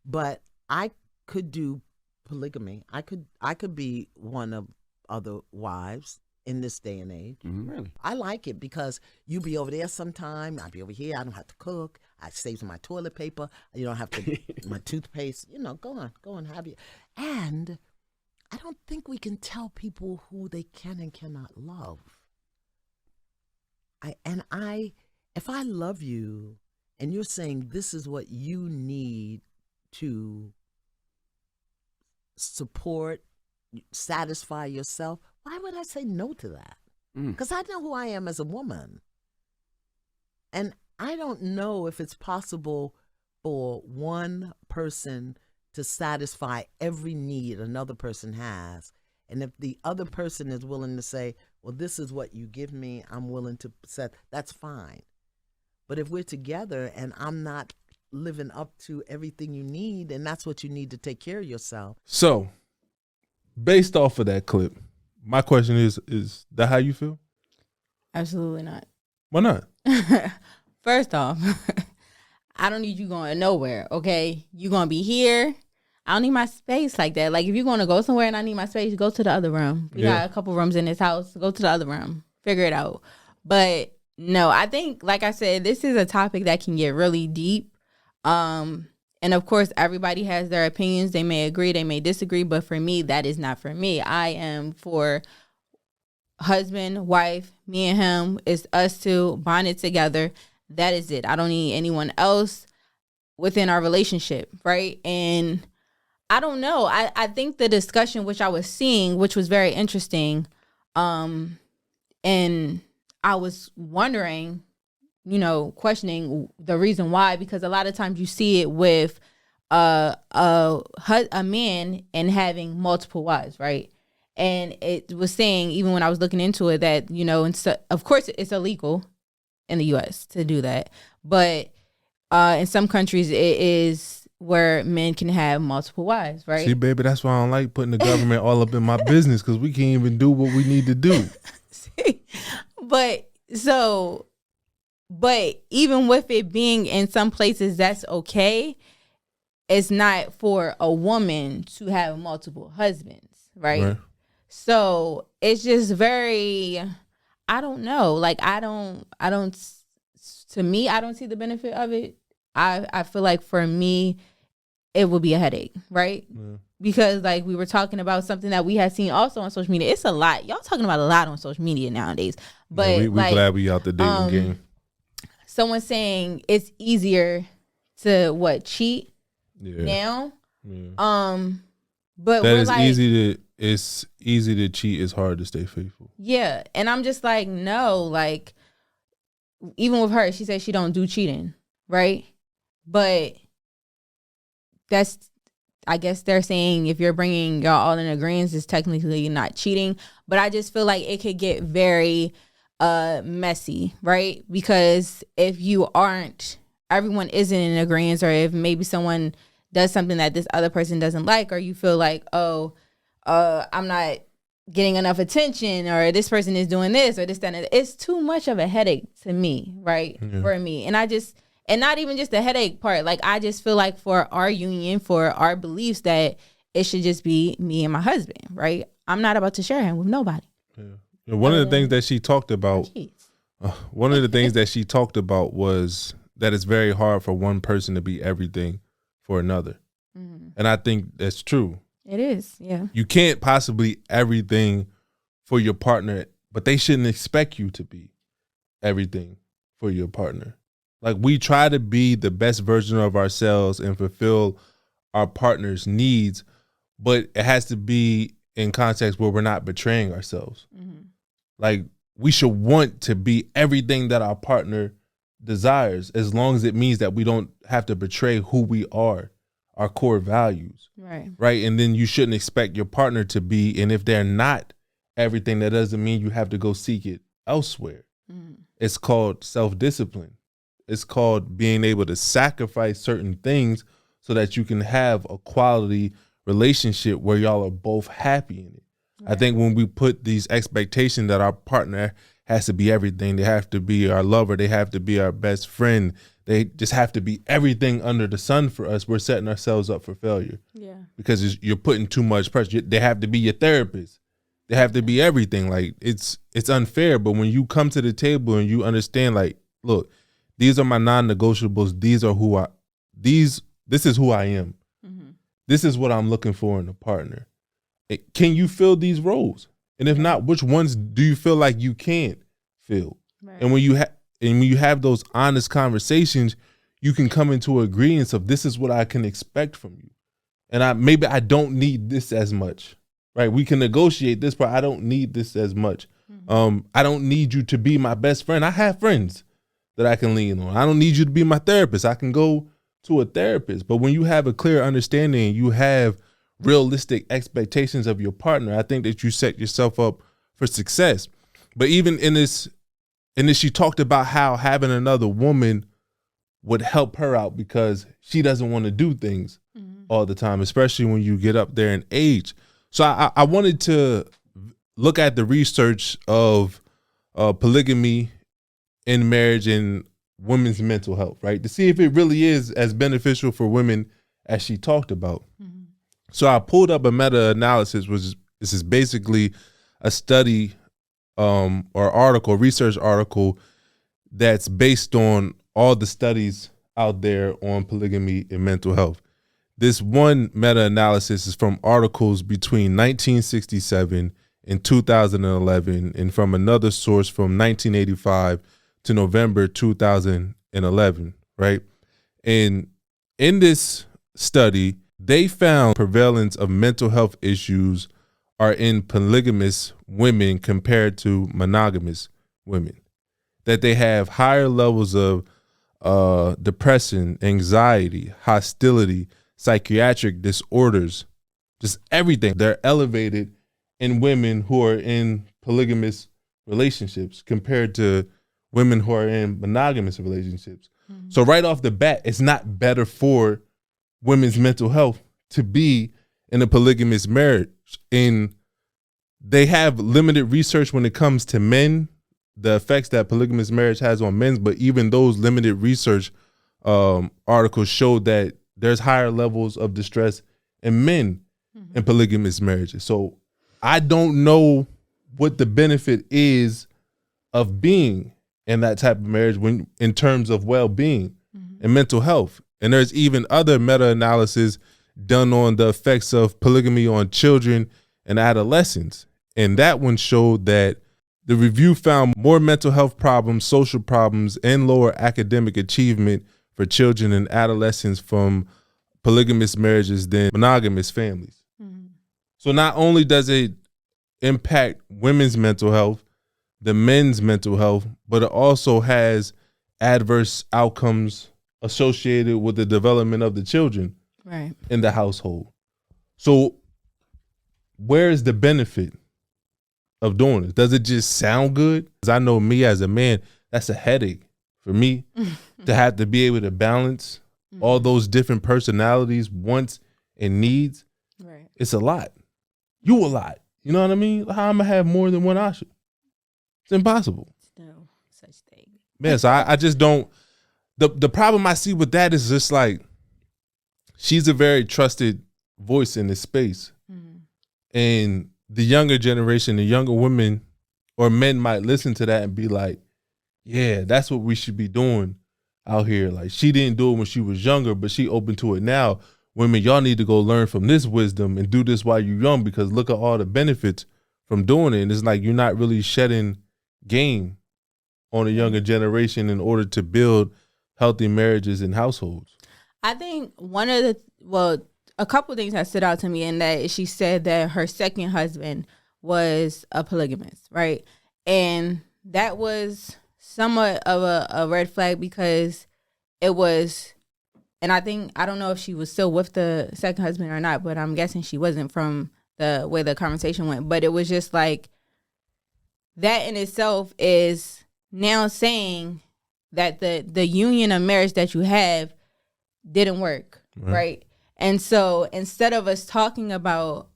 But I could do polygamy. I could be one of other wives in this day and age. Mm-hmm. Really? I like it because you be over there sometime, I be over here, I don't have to cook, I save my toilet paper, you don't have to my toothpaste, go on, have you. And I don't think we can tell people who they can and cannot love. If I love you and you're saying this is what you need to support, satisfy yourself, why would I say no to that? Because I know who I am as a woman. And I don't know if it's possible for one person to satisfy every need another person has. And if the other person is willing to say, well, this is what you give me, I'm willing to set, that's fine. But if we're together and I'm not living up to everything you need, and that's what you need to take care of yourself. So, based off of that clip, my question is that how you feel? Absolutely not. Why not? First off, I don't need you going nowhere, okay? You're going to be here. I don't need my space like that. Like, if you're going to go somewhere and I need my space, go to the other room. We got a couple rooms in this house. Go to the other room. Figure it out. But, no, I think, like I said, this is a topic that can get really deep. And of course, everybody has their opinions. They may agree, they may disagree, but for me, that is not for me. I am for husband, wife, me and him, it's us two bonded together. That is it. I don't need anyone else within our relationship, right? And I don't know. I think the discussion which I was seeing, which was very interesting, and I was wondering, questioning the reason why, because a lot of times you see it with a man and having multiple wives, right? And it was saying, even when I was looking into it, that, of course it's illegal in the U.S. to do that, but in some countries it is where men can have multiple wives, right? See, baby, that's why I don't like putting the government all up in my business, because we can't even do what we need to do. See? But even with it being in some places that's okay, it's not for a woman to have multiple husbands, right? So it's just very, I don't know. Like, to me, I don't see the benefit of it. I feel like for me, it would be a headache, right? Yeah. Because like we were talking about something that we had seen also on social media. It's a lot. Y'all talking about a lot on social media nowadays. But yeah, we glad we out the dating game. Someone saying it's easier to cheat now. Yeah. But that is like, it's easy to cheat. It's hard to stay faithful. Yeah. And I'm just like, no, like even with her, she said she don't do cheating, right? But I guess they're saying if you're bringing y'all all in agreement, it's technically not cheating. But I just feel like it could get very messy, right? Because if everyone isn't in agreement, or if maybe someone does something that this other person doesn't like, or you feel like, I'm not getting enough attention, or this person is doing this or this, that, and it's too much of a headache to me, right? Yeah. For me. And not even just the headache part. Like, I just feel like for our union, for our beliefs, that it should just be me and my husband, right? I'm not about to share him with nobody. Yeah. One of the things that she talked about, was that it's very hard for one person to be everything for another. Mm-hmm. And I think that's true. It is, yeah. You can't possibly everything for your partner, but they shouldn't expect you to be everything for your partner. Like, we try to be the best version of ourselves and fulfill our partner's needs, but it has to be in context where we're not betraying ourselves. Mm-hmm. Like, we should want to be everything that our partner desires, as long as it means that we don't have to betray who we are, our core values. Right. And then you shouldn't expect your partner to be, and if they're not everything, that doesn't mean you have to go seek it elsewhere. Mm. It's called self-discipline. It's called being able to sacrifice certain things so that you can have a quality relationship where y'all are both happy in it. Right. I think when we put these expectations that our partner has to be everything, they have to be our lover, they have to be our best friend, they just have to be everything under the sun for us, we're setting ourselves up for failure. Yeah. Because you're putting too much pressure. They have to be your therapist. They have to be everything. Like, it's unfair. But when you come to the table and you understand, like, look, these are my non-negotiables. This is who I am. Mm-hmm. This is what I'm looking for in a partner. Can you fill these roles? And if not, which ones do you feel like you can't fill? Right. And when you have those honest conversations, you can come into agreement of, this is what I can expect from you. And maybe I don't need this as much, right? We can negotiate this, but I don't need this as much. Mm-hmm. I don't need you to be my best friend. I have friends that I can lean on. I don't need you to be my therapist. I can go to a therapist. But when you have a clear understanding and you have realistic expectations of your partner, I think that you set yourself up for success. But even in this, she talked about how having another woman would help her out because she doesn't want to do things all the time, especially when you get up there in age. So I wanted to look at the research of polygamy in marriage and women's mental health, right? To see if it really is as beneficial for women as she talked about. Mm-hmm. So I pulled up a meta-analysis, this is basically a study or research article that's based on all the studies out there on polygamy and mental health. This one meta-analysis is from articles between 1967 in 2011, and from another source from 1985 to November 2011, right? And in this study, they found prevalence of mental health issues are in polygamous women compared to monogamous women, that they have higher levels of depression, anxiety, hostility, psychiatric disorders, just everything. They're elevated in women who are in polygamous relationships compared to women who are in monogamous relationships. Mm-hmm. So right off the bat, it's not better for women's mental health to be in a polygamous marriage. And they have limited research when it comes to men, the effects that polygamous marriage has on men, but even those limited research articles show that there's higher levels of distress in men in polygamous marriages. So I don't know what the benefit is of being in that type of marriage when in terms of well-being and mental health. And there's even other meta-analysis done on the effects of polygamy on children and adolescents. And that one showed that the review found more mental health problems, social problems, and lower academic achievement for children and adolescents from polygamous marriages than monogamous families. Mm-hmm. So not only does it impact women's mental health, the men's mental health, but it also has adverse outcomes associated with the development of the children in the household. So where is the benefit of doing this? Does it just sound good? Because I know me as a man, that's a headache for me to have to be able to balance all those different personalities, wants, and needs. Right. It's a lot. You a lot. You know what I mean? How am I have more than one option? It's impossible. No such thing. Man, so I just don't. The problem I see with that is just like, she's a very trusted voice in this space. Mm-hmm. And the younger generation, the younger women or men might listen to that and be like, yeah, that's what we should be doing out here. Like, she didn't do it when she was younger, but she open to it now. Women, y'all need to go learn from this wisdom and do this while you're young, because look at all the benefits from doing it. And it's like, you're not really shedding game on a younger generation in order to build healthy marriages and households. I think a couple of things that stood out to me in that she said that her second husband was a polygamist, right? And that was somewhat of a red flag, because it was, and I don't know if she was still with the second husband or not, but I'm guessing she wasn't from the way the conversation went. But it was just like, that in itself is now saying that the union of marriage that you have didn't work, right? And so instead of us talking about,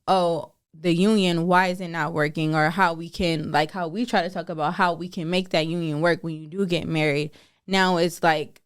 the union, why is it not working, or how we can, like how we try to talk about how we can make that union work when you do get married, now it's like,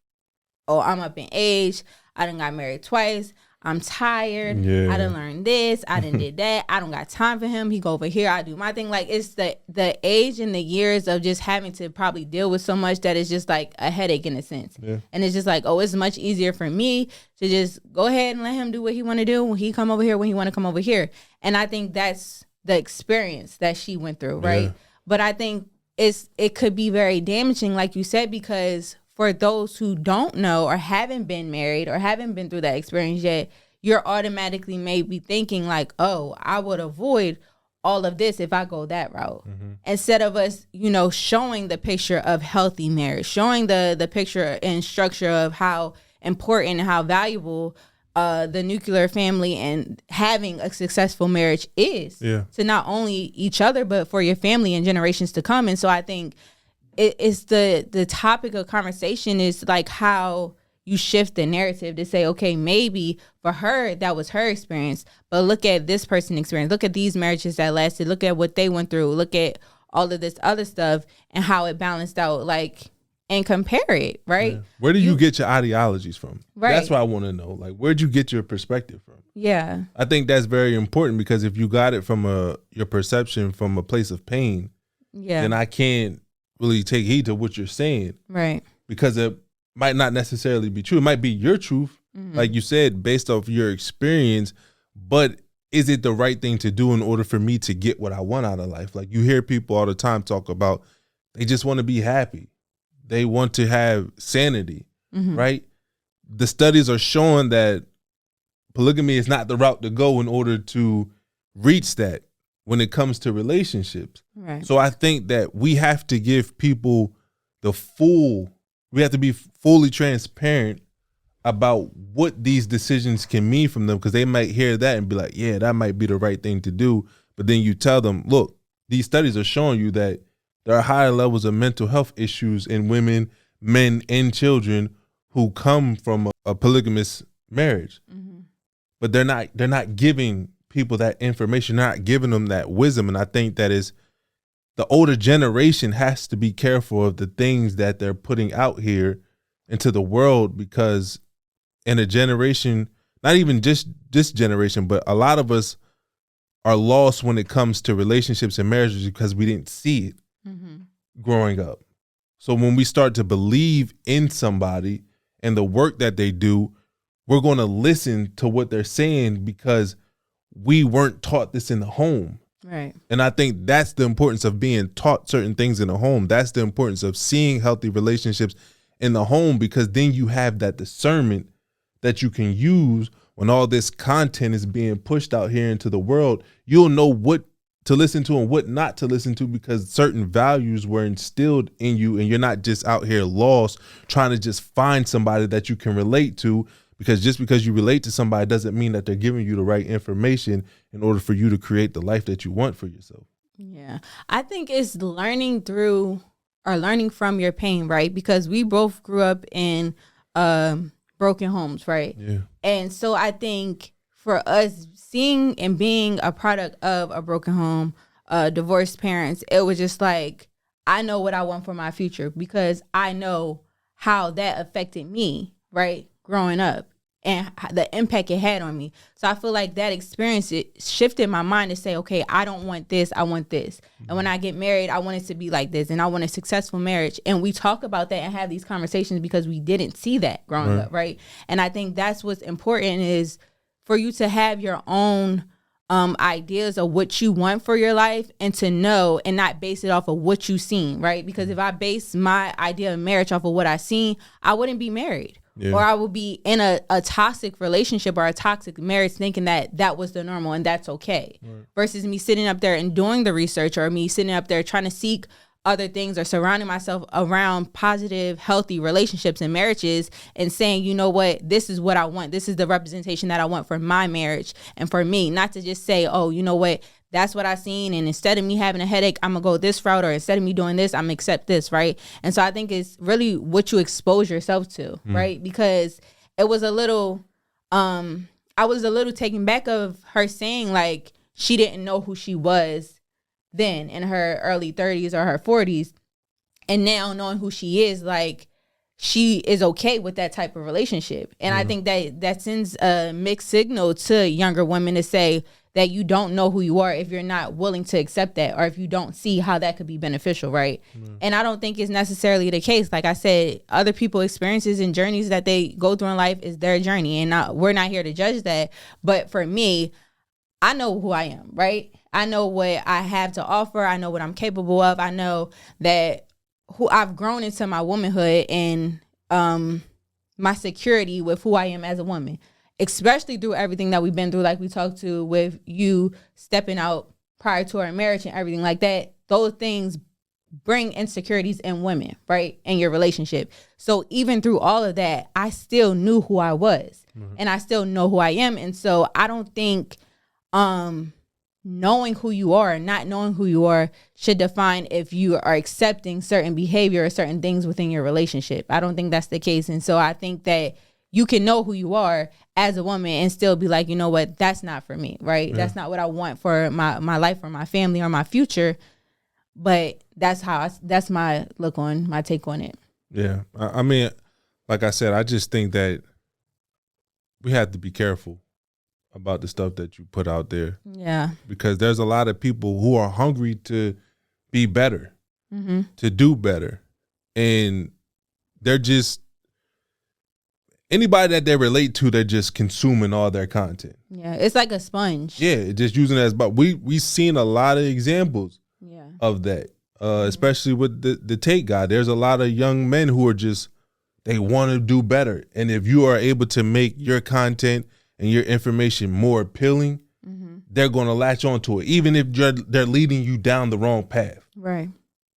I'm up in age, I done got married twice, I'm tired, I done learned this, I done did that, I don't got time for him, he go over here, I do my thing. Like, it's the age and the years of just having to probably deal with so much that it's just like a headache in a sense. And it's just like, it's much easier for me to just go ahead and let him do what he want to do when he come over here, when he want to come over here. And I think that's the experience that she went through, right? But I think it could be very damaging, like you said, because for those who don't know or haven't been married or haven't been through that experience yet, you're automatically maybe thinking like, I would avoid all of this if I go that route. Mm-hmm. Instead of us, showing the picture of healthy marriage, showing the picture and structure of how important and how valuable the nuclear family and having a successful marriage is to not only each other, but for your family and generations to come. And so I think it's the topic of conversation is like how you shift the narrative to say, okay, maybe for her, that was her experience, but look at this person's experience. Look at these marriages that lasted. Look at what they went through. Look at all of this other stuff and how it balanced out, like, and compare it, right? Where do you get your ideologies from? Right. That's what I want to know. Like, where'd you get your perspective from? Yeah. I think that's very important, because if you got it from your perception from a place of pain, then I can't really take heed to what you're saying. Right. Because it might not necessarily be true. It might be your truth, like you said, based off your experience, but is it the right thing to do in order for me to get what I want out of life? Like, you hear people all the time talk about they just want to be happy. They want to have sanity, right? The studies are showing that polygamy is not the route to go in order to reach that when it comes to relationships. Right. So I think that we have to give people we have to be fully transparent about what these decisions can mean from them, because they might hear that and be like, yeah, that might be the right thing to do. But then you tell them, look, these studies are showing you that there are higher levels of mental health issues in women, men, and children who come from a polygamous marriage. But they're not giving people that information, not giving them that wisdom. And I think that is the older generation has to be careful of the things that they're putting out here into the world, because in a generation, not even just this generation, but a lot of us are lost when it comes to relationships and marriages because we didn't see it growing up. So when we start to believe in somebody and the work that they do, we're going to listen to what they're saying because we weren't taught this in the home. Right. And I think that's the importance of being taught certain things in the home. That's the importance of seeing healthy relationships in the home, because then you have that discernment that you can use when all this content is being pushed out here into the world. You'll know what to listen to and what not to listen to, because certain values were instilled in you, and you're not just out here lost trying to just find somebody that you can relate to, because just because you relate to somebody doesn't mean that they're giving you the right information in order for you to create the life that you want for yourself. Yeah. I think it's learning through or learning from your pain, right? Because we both grew up in broken homes, right? Yeah. And so I think for us, seeing and being a product of a broken home, divorced parents, it was just like, I know what I want for my future because I know how that affected me, right? Growing up and the impact it had on me. So I feel like that experience, it shifted my mind to say, okay, I don't want this, I want this. And when I get married, I want it to be like this, and I want a successful marriage. And we talk about that and have these conversations because we didn't see that growing up, right? And I think that's what's important, is for you to have your own ideas of what you want for your life, and to know and not base it off of what you've seen, right? Because if I base my idea of marriage off of what I've seen, I wouldn't be married. Yeah. Or I would be in a toxic relationship or a toxic marriage thinking that was the normal and that's okay. Right. Versus me sitting up there and doing the research, or me sitting up there trying to seek other things, or surrounding myself around positive, healthy relationships and marriages, and saying, you know what, this is what I want. This is the representation that I want for my marriage and for me. Not to just say, oh, you know what, that's what I seen, and instead of me having a headache, I'm gonna go this route, or instead of me doing this, I'm gonna accept this, right? And so I think it's really what you expose yourself to, right? Because it was a little, I was a little taken back of her saying like she didn't know who she was then in her early 30s or her 40s, and now knowing who she is, like she is okay with that type of relationship. And I think that sends a mixed signal to younger women to say that you don't know who you are if you're not willing to accept that, or if you don't see how that could be beneficial, right? And I don't think it's necessarily the case. Like I said, other people's experiences and journeys that they go through in life is their journey, and we're not here to judge that. But for me, I know who I am, right? I know what I have to offer. I know what I'm capable of. I know that who I've grown into my womanhood and my security with who I am as a woman, especially through everything that we've been through, like we talked to with you stepping out prior to our marriage and everything like that. Those things bring insecurities in women, right? In your relationship. So even through all of that, I still knew who I was, and I still know who I am. And so I don't think knowing who you are and not knowing who you are should define if you are accepting certain behavior or certain things within your relationship. I don't think that's the case. And so I think that you can know who you are as a woman and still be like, you know what, that's not for me, right? Yeah. That's not what I want for my life or my family or my future. But that's my take on it. Yeah. I mean, like I said, I just think that we have to be careful about the stuff that you put out there. Yeah. Because there's a lot of people who are hungry to be better, to do better. And they're just, anybody that they relate to, they're just consuming all their content. Yeah, it's like a sponge. Yeah, just using it as, but we've seen a lot of examples of that, especially with the Tate guy. There's a lot of young men who are just, they want to do better. And if you are able to make your content and your information more appealing, they're going to latch onto it, even if they're leading you down the wrong path. Right.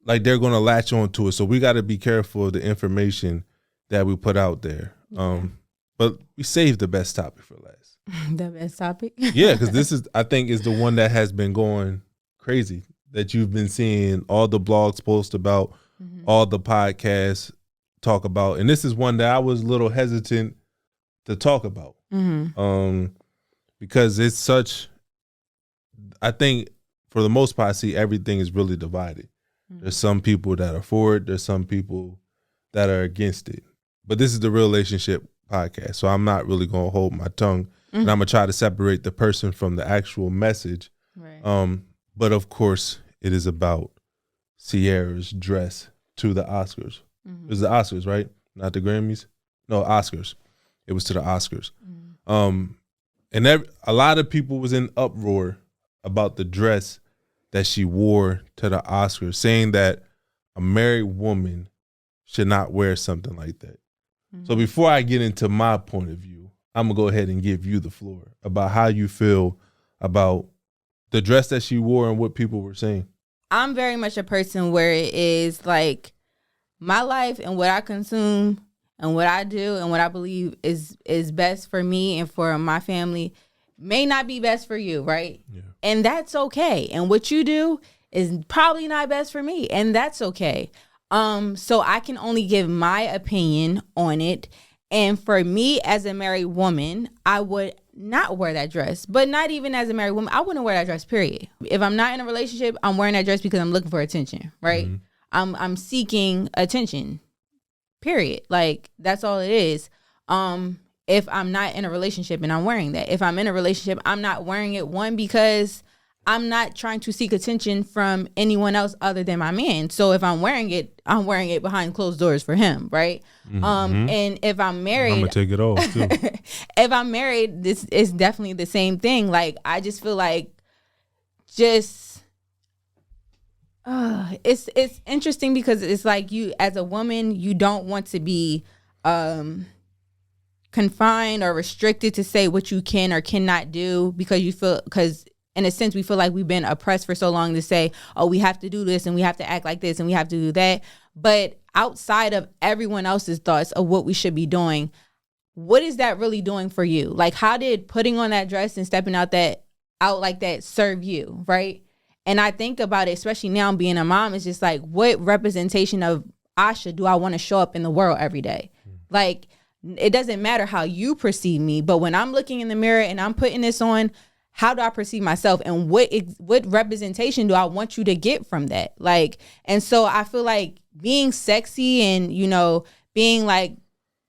Like, they're going to latch onto it. So we got to be careful of the information that we put out there. But we saved the best topic for last. The best topic? Yeah, because this is, I think, is the one that has been going crazy, that you've been seeing all the blogs post about, all the podcasts talk about. And this is one that I was a little hesitant to talk about. Because it's such, I think for the most part, I see everything is really divided. There's some people that are for it. There's some people that are against it. But this is the Real Relationship Podcast, so I'm not really going to hold my tongue. And I'm going to try to separate the person from the actual message. Right. But of course, it is about Ciara's dress to the Oscars. It was the Oscars, right? Not the Grammys? No, Oscars. It was to the Oscars. And a lot of people was in uproar about the dress that she wore to the Oscars, saying that a married woman should not wear something like that. So before I get into my point of view, I'm going to go ahead and give you the floor about how you feel about the dress that she wore and what people were saying. I'm very much a person where it is like my life and what I consume and what I do and what I believe is best for me and for my family may not be best for you, right? Yeah. And that's okay. And what you do is probably not best for me, and that's okay. So I can only give my opinion on it. And for me as a married woman, I would not wear that dress. But not even as a married woman, I wouldn't wear that dress, period. If I'm not in a relationship, I'm wearing that dress because I'm looking for attention, right? I'm seeking attention, period. Like, that's all it is. If I'm not in a relationship and I'm wearing that. If I'm in a relationship, I'm not wearing it, one, because I'm not trying to seek attention from anyone else other than my man. So if I'm wearing it behind closed doors for him, right? And if I'm married, I'm gonna take it off too. If I'm married, this is definitely the same thing. Like, I just feel like it's interesting because it's like, you as a woman, you don't want to be confined or restricted to say what you can or cannot do, because in a sense, we feel like we've been oppressed for so long to say, oh, we have to do this and we have to act like this and we have to do that. But outside of everyone else's thoughts of what we should be doing, what is that really doing for you? Like, how did putting on that dress and stepping out like that serve you, right? And I think about it, especially now being a mom, it's just like, what representation of Asha do I want to show up in the world every day? Like, it doesn't matter how you perceive me, but when I'm looking in the mirror and I'm putting this on, how do I perceive myself, and what representation do I want you to get from that? Like, and so I feel like being sexy and, being like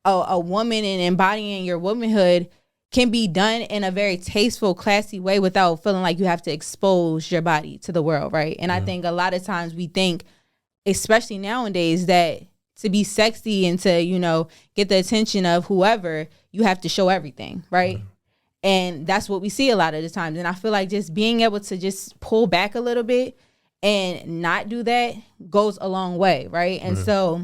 a woman and embodying your womanhood can be done in a very tasteful, classy way without feeling like you have to expose your body to the world, right? And I think a lot of times we think, especially nowadays, that to be sexy and to, get the attention of whoever, you have to show everything, right? And that's what we see a lot of the times. And I feel like just being able to just pull back a little bit and not do that goes a long way, right? And so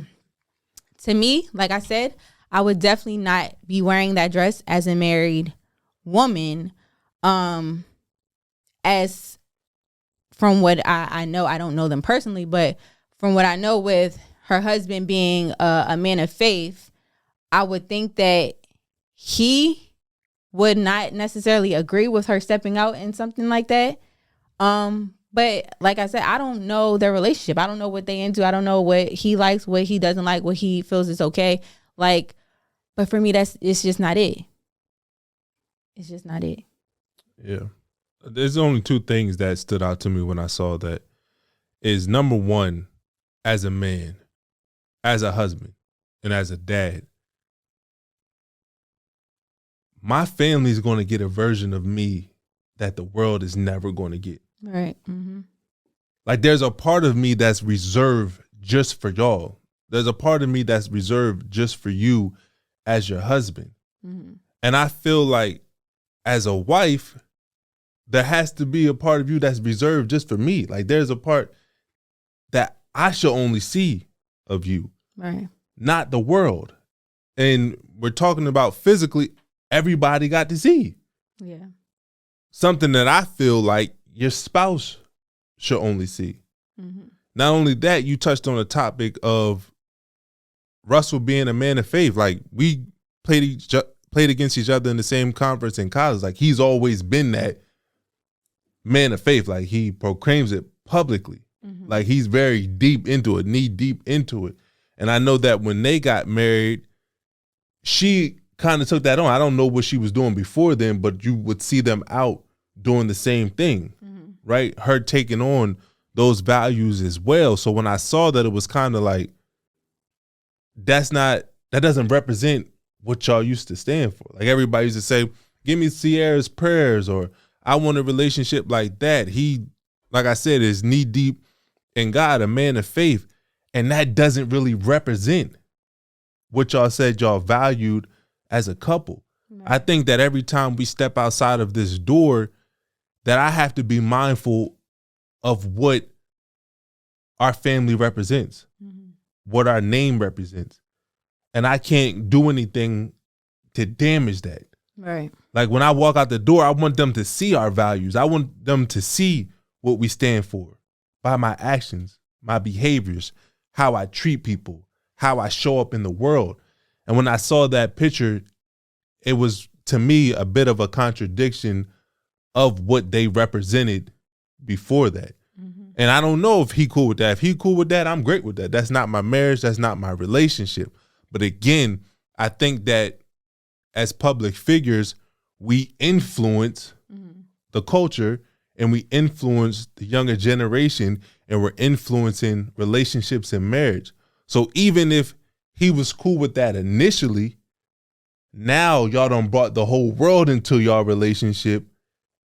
to me, like I said, I would definitely not be wearing that dress as a married woman. As from what I know, I don't know them personally, but from what I know, with her husband being a man of faith, I would think that he would not necessarily agree with her stepping out in something like that. But like I said, I don't know their relationship. I don't know what they into. I don't know what he likes, what he doesn't like, what he feels is okay. Like, but for me, it's just not it. It's just not it. Yeah. There's only two things that stood out to me when I saw that. Is number one, as a man, as a husband, and as a dad, my family is going to get a version of me that the world is never going to get. Right. Like, there's a part of me that's reserved just for y'all. There's a part of me that's reserved just for you as your husband. Mm-hmm. And I feel like as a wife, there has to be a part of you that's reserved just for me. Like there's a part that I should only see of you, right? Not the world. And we're talking about physically, everybody got to see. Yeah. Something that I feel like your spouse should only see. Mm-hmm. Not only that, you touched on the topic of Russell being a man of faith. Like we played against each other in the same conference in college. Like he's always been that man of faith. Like he proclaims it publicly. Mm-hmm. Like he's very deep into it, knee deep into it. And I know that when they got married, she kind of took that on. I don't know what she was doing before then, but you would see them out doing the same thing, right? Her taking on those values as well. So when I saw that, it was kind of like, that doesn't represent what y'all used to stand for. Like everybody used to say, give me Sierra's prayers, or I want a relationship like that. He, like I said, is knee deep in God, a man of faith. And that doesn't really represent what y'all said y'all valued as a couple. Right. I think that every time we step outside of this door, that I have to be mindful of what our family represents, what our name represents. And I can't do anything to damage that. Right. Like when I walk out the door, I want them to see our values. I want them to see what we stand for by my actions, my behaviors, how I treat people, how I show up in the world. And when I saw that picture, it was to me a bit of a contradiction of what they represented before that. Mm-hmm. And I don't know if he cool with that. If he cool with that, I'm great with that. That's not my marriage. That's not my relationship. But again, I think that as public figures, we influence the culture and we influence the younger generation, and we're influencing relationships and marriage. So even if he was cool with that initially, now y'all done brought the whole world into y'all relationship.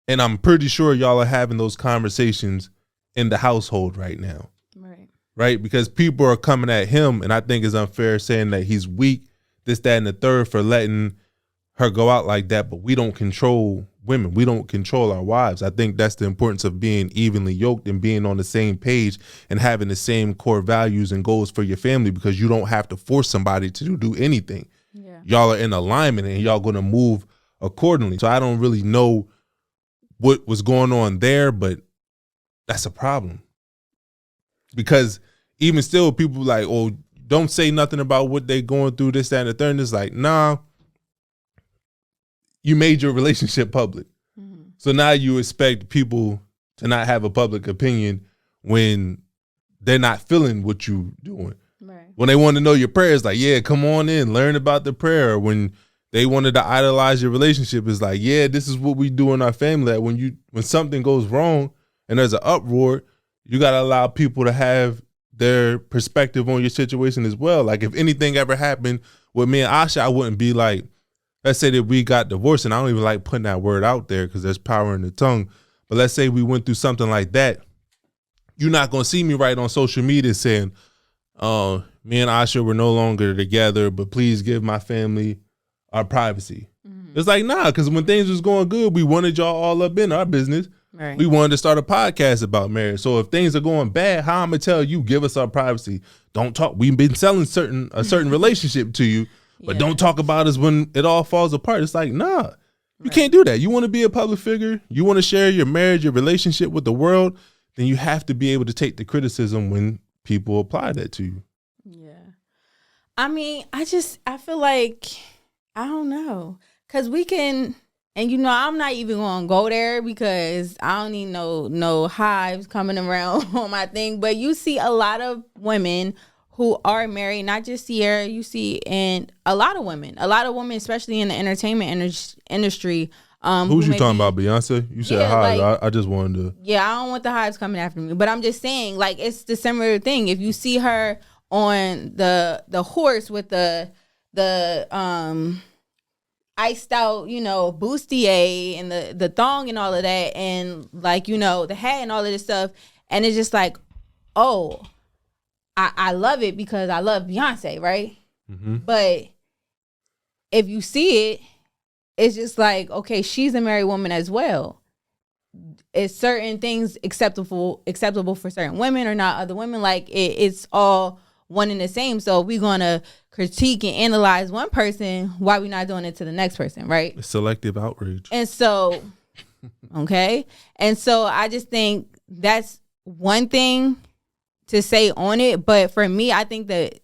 And I'm pretty sure y'all are having those conversations in the household right now. Right? Because people are coming at him, and I think it's unfair saying that he's weak, this, that, and the third for letting her go out like that. But we don't control women. We don't control our wives. I think that's the importance of being evenly yoked and being on the same page and having the same core values and goals for your family, because you don't have to force somebody to do anything. Yeah. Y'all are in alignment and y'all going to move accordingly. So I don't really know what was going on there, but that's a problem. Because even still, people like, oh, don't say nothing about what they going through, this, that, and the third. And it's like, nah, you made your relationship public. Mm-hmm. So now you expect people to not have a public opinion when they're not feeling what you're doing. Right. When they want to know your prayers, like, yeah, come on in, learn about the prayer. When they wanted to idolize your relationship, it's like, yeah, this is what we do in our family. That when something goes wrong and there's an uproar, you got to allow people to have their perspective on your situation as well. Like if anything ever happened with me and Asha, I wouldn't be like, let's say that we got divorced, and I don't even like putting that word out there because there's power in the tongue. But let's say we went through something like that. You're not going to see me right on social media saying, me and Asha were no longer together, but please give my family our privacy. Mm-hmm. It's like, nah, because when things was going good, we wanted y'all all up in our business. Right. We wanted to start a podcast about marriage. So if things are going bad, how I'm going to tell you, give us our privacy. Don't talk. We've been selling a certain relationship to you, but don't talk about us when it all falls apart. It's like, nah, you can't do that. You want to be a public figure, you want to share your marriage, your relationship with the world, then you have to be able to take the criticism when people apply that to you. Yeah. I mean, I feel like, I don't know, because we can, and I'm not even going to go there because I don't need no hives coming around on my thing, but you see a lot of women who are married, not just Sierra, you see, and a lot of women, especially in the entertainment industry. Who's you talking about, Beyonce? You said hives. Like, I just wanted to. Yeah, I don't want the hives coming after me, but I'm just saying, like, it's the similar thing. If you see her on the horse with the iced out, bustier and the thong and all of that, and like, the hat and all of this stuff, and it's just like, oh, I love it because I love Beyonce, right? Mm-hmm. But if you see it, it's just like, okay, she's a married woman as well. Is certain things acceptable for certain women or not other women? Like it's all one and the same. So if we're gonna critique and analyze one person, why we not doing it to the next person, right? Selective outrage. And so, okay, and so I just think that's one thing to say on it. But for me, I think that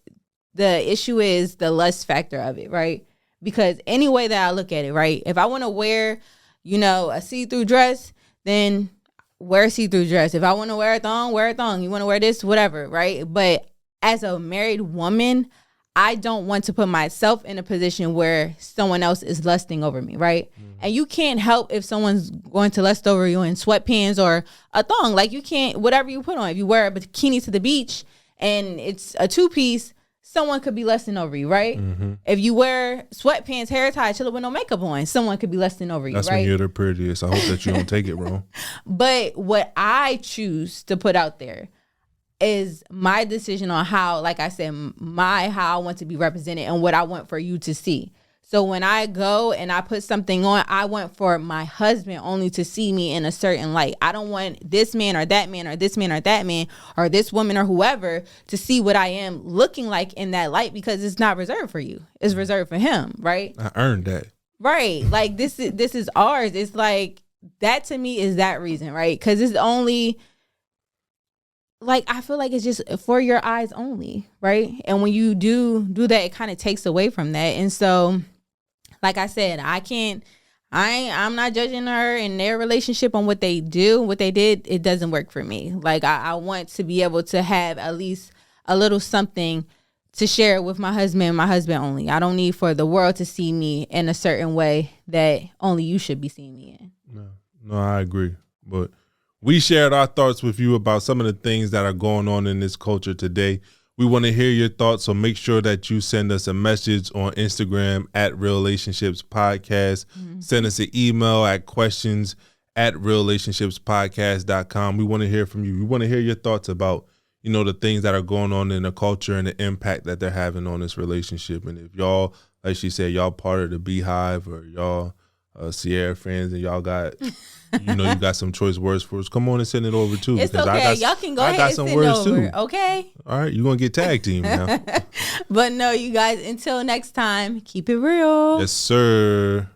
the issue is the lust factor of it, right? Because any way that I look at it, right, if I want to wear, a see-through dress, then wear a see-through dress. If I want to wear a thong, wear a thong. You want to wear this, whatever, right? But as a married woman, I don't want to put myself in a position where someone else is lusting over me, right? Mm-hmm. And you can't help if someone's going to lust over you in sweatpants or a thong. Like, you can't, whatever you put on. If you wear a bikini to the beach and it's a two-piece, someone could be lusting over you, right? Mm-hmm. If you wear sweatpants, hair tied, chilling with no makeup on, someone could be lusting over you, That's right? When you're the prettiest. I hope that you don't take it wrong. But what I choose to put out there is my decision on how, like I said, how I want to be represented and what I want for you to see. So when I go and I put something on, I want for my husband only to see me in a certain light. I don't want this man or that man or this man or that man or this woman or whoever to see what I am looking like in that light, because it's not reserved for you. It's reserved for him, right? I earned that. Right. Like this is ours. It's like that to me is that reason, right? Because it's only, like, I feel like it's just for your eyes only, right? And when you do that, it kind of takes away from that. And so, like I said, I'm not judging her and their relationship on what they did. It doesn't work for me. Like, I want to be able to have at least a little something to share with my husband and my husband only. I don't need for the world to see me in a certain way that only you should be seeing me in. No, I agree. But we shared our thoughts with you about some of the things that are going on in this culture today. We want to hear your thoughts, so make sure that you send us a message on Instagram at Real Relationships Podcast. Mm-hmm. Send us an email at questions@realrelationshipspodcast.com. We want to hear from you. We want to hear your thoughts about, the things that are going on in the culture and the impact that they're having on this relationship. And if y'all, like she said, y'all part of the Beehive, or y'all Sierra fans, and y'all got, you got some choice words for us, come on and send it over too. It's okay. Y'all can go ahead and send it over. Too. Okay. All right. You're going to get tag team now. But no, you guys, until next time, keep it real. Yes, sir.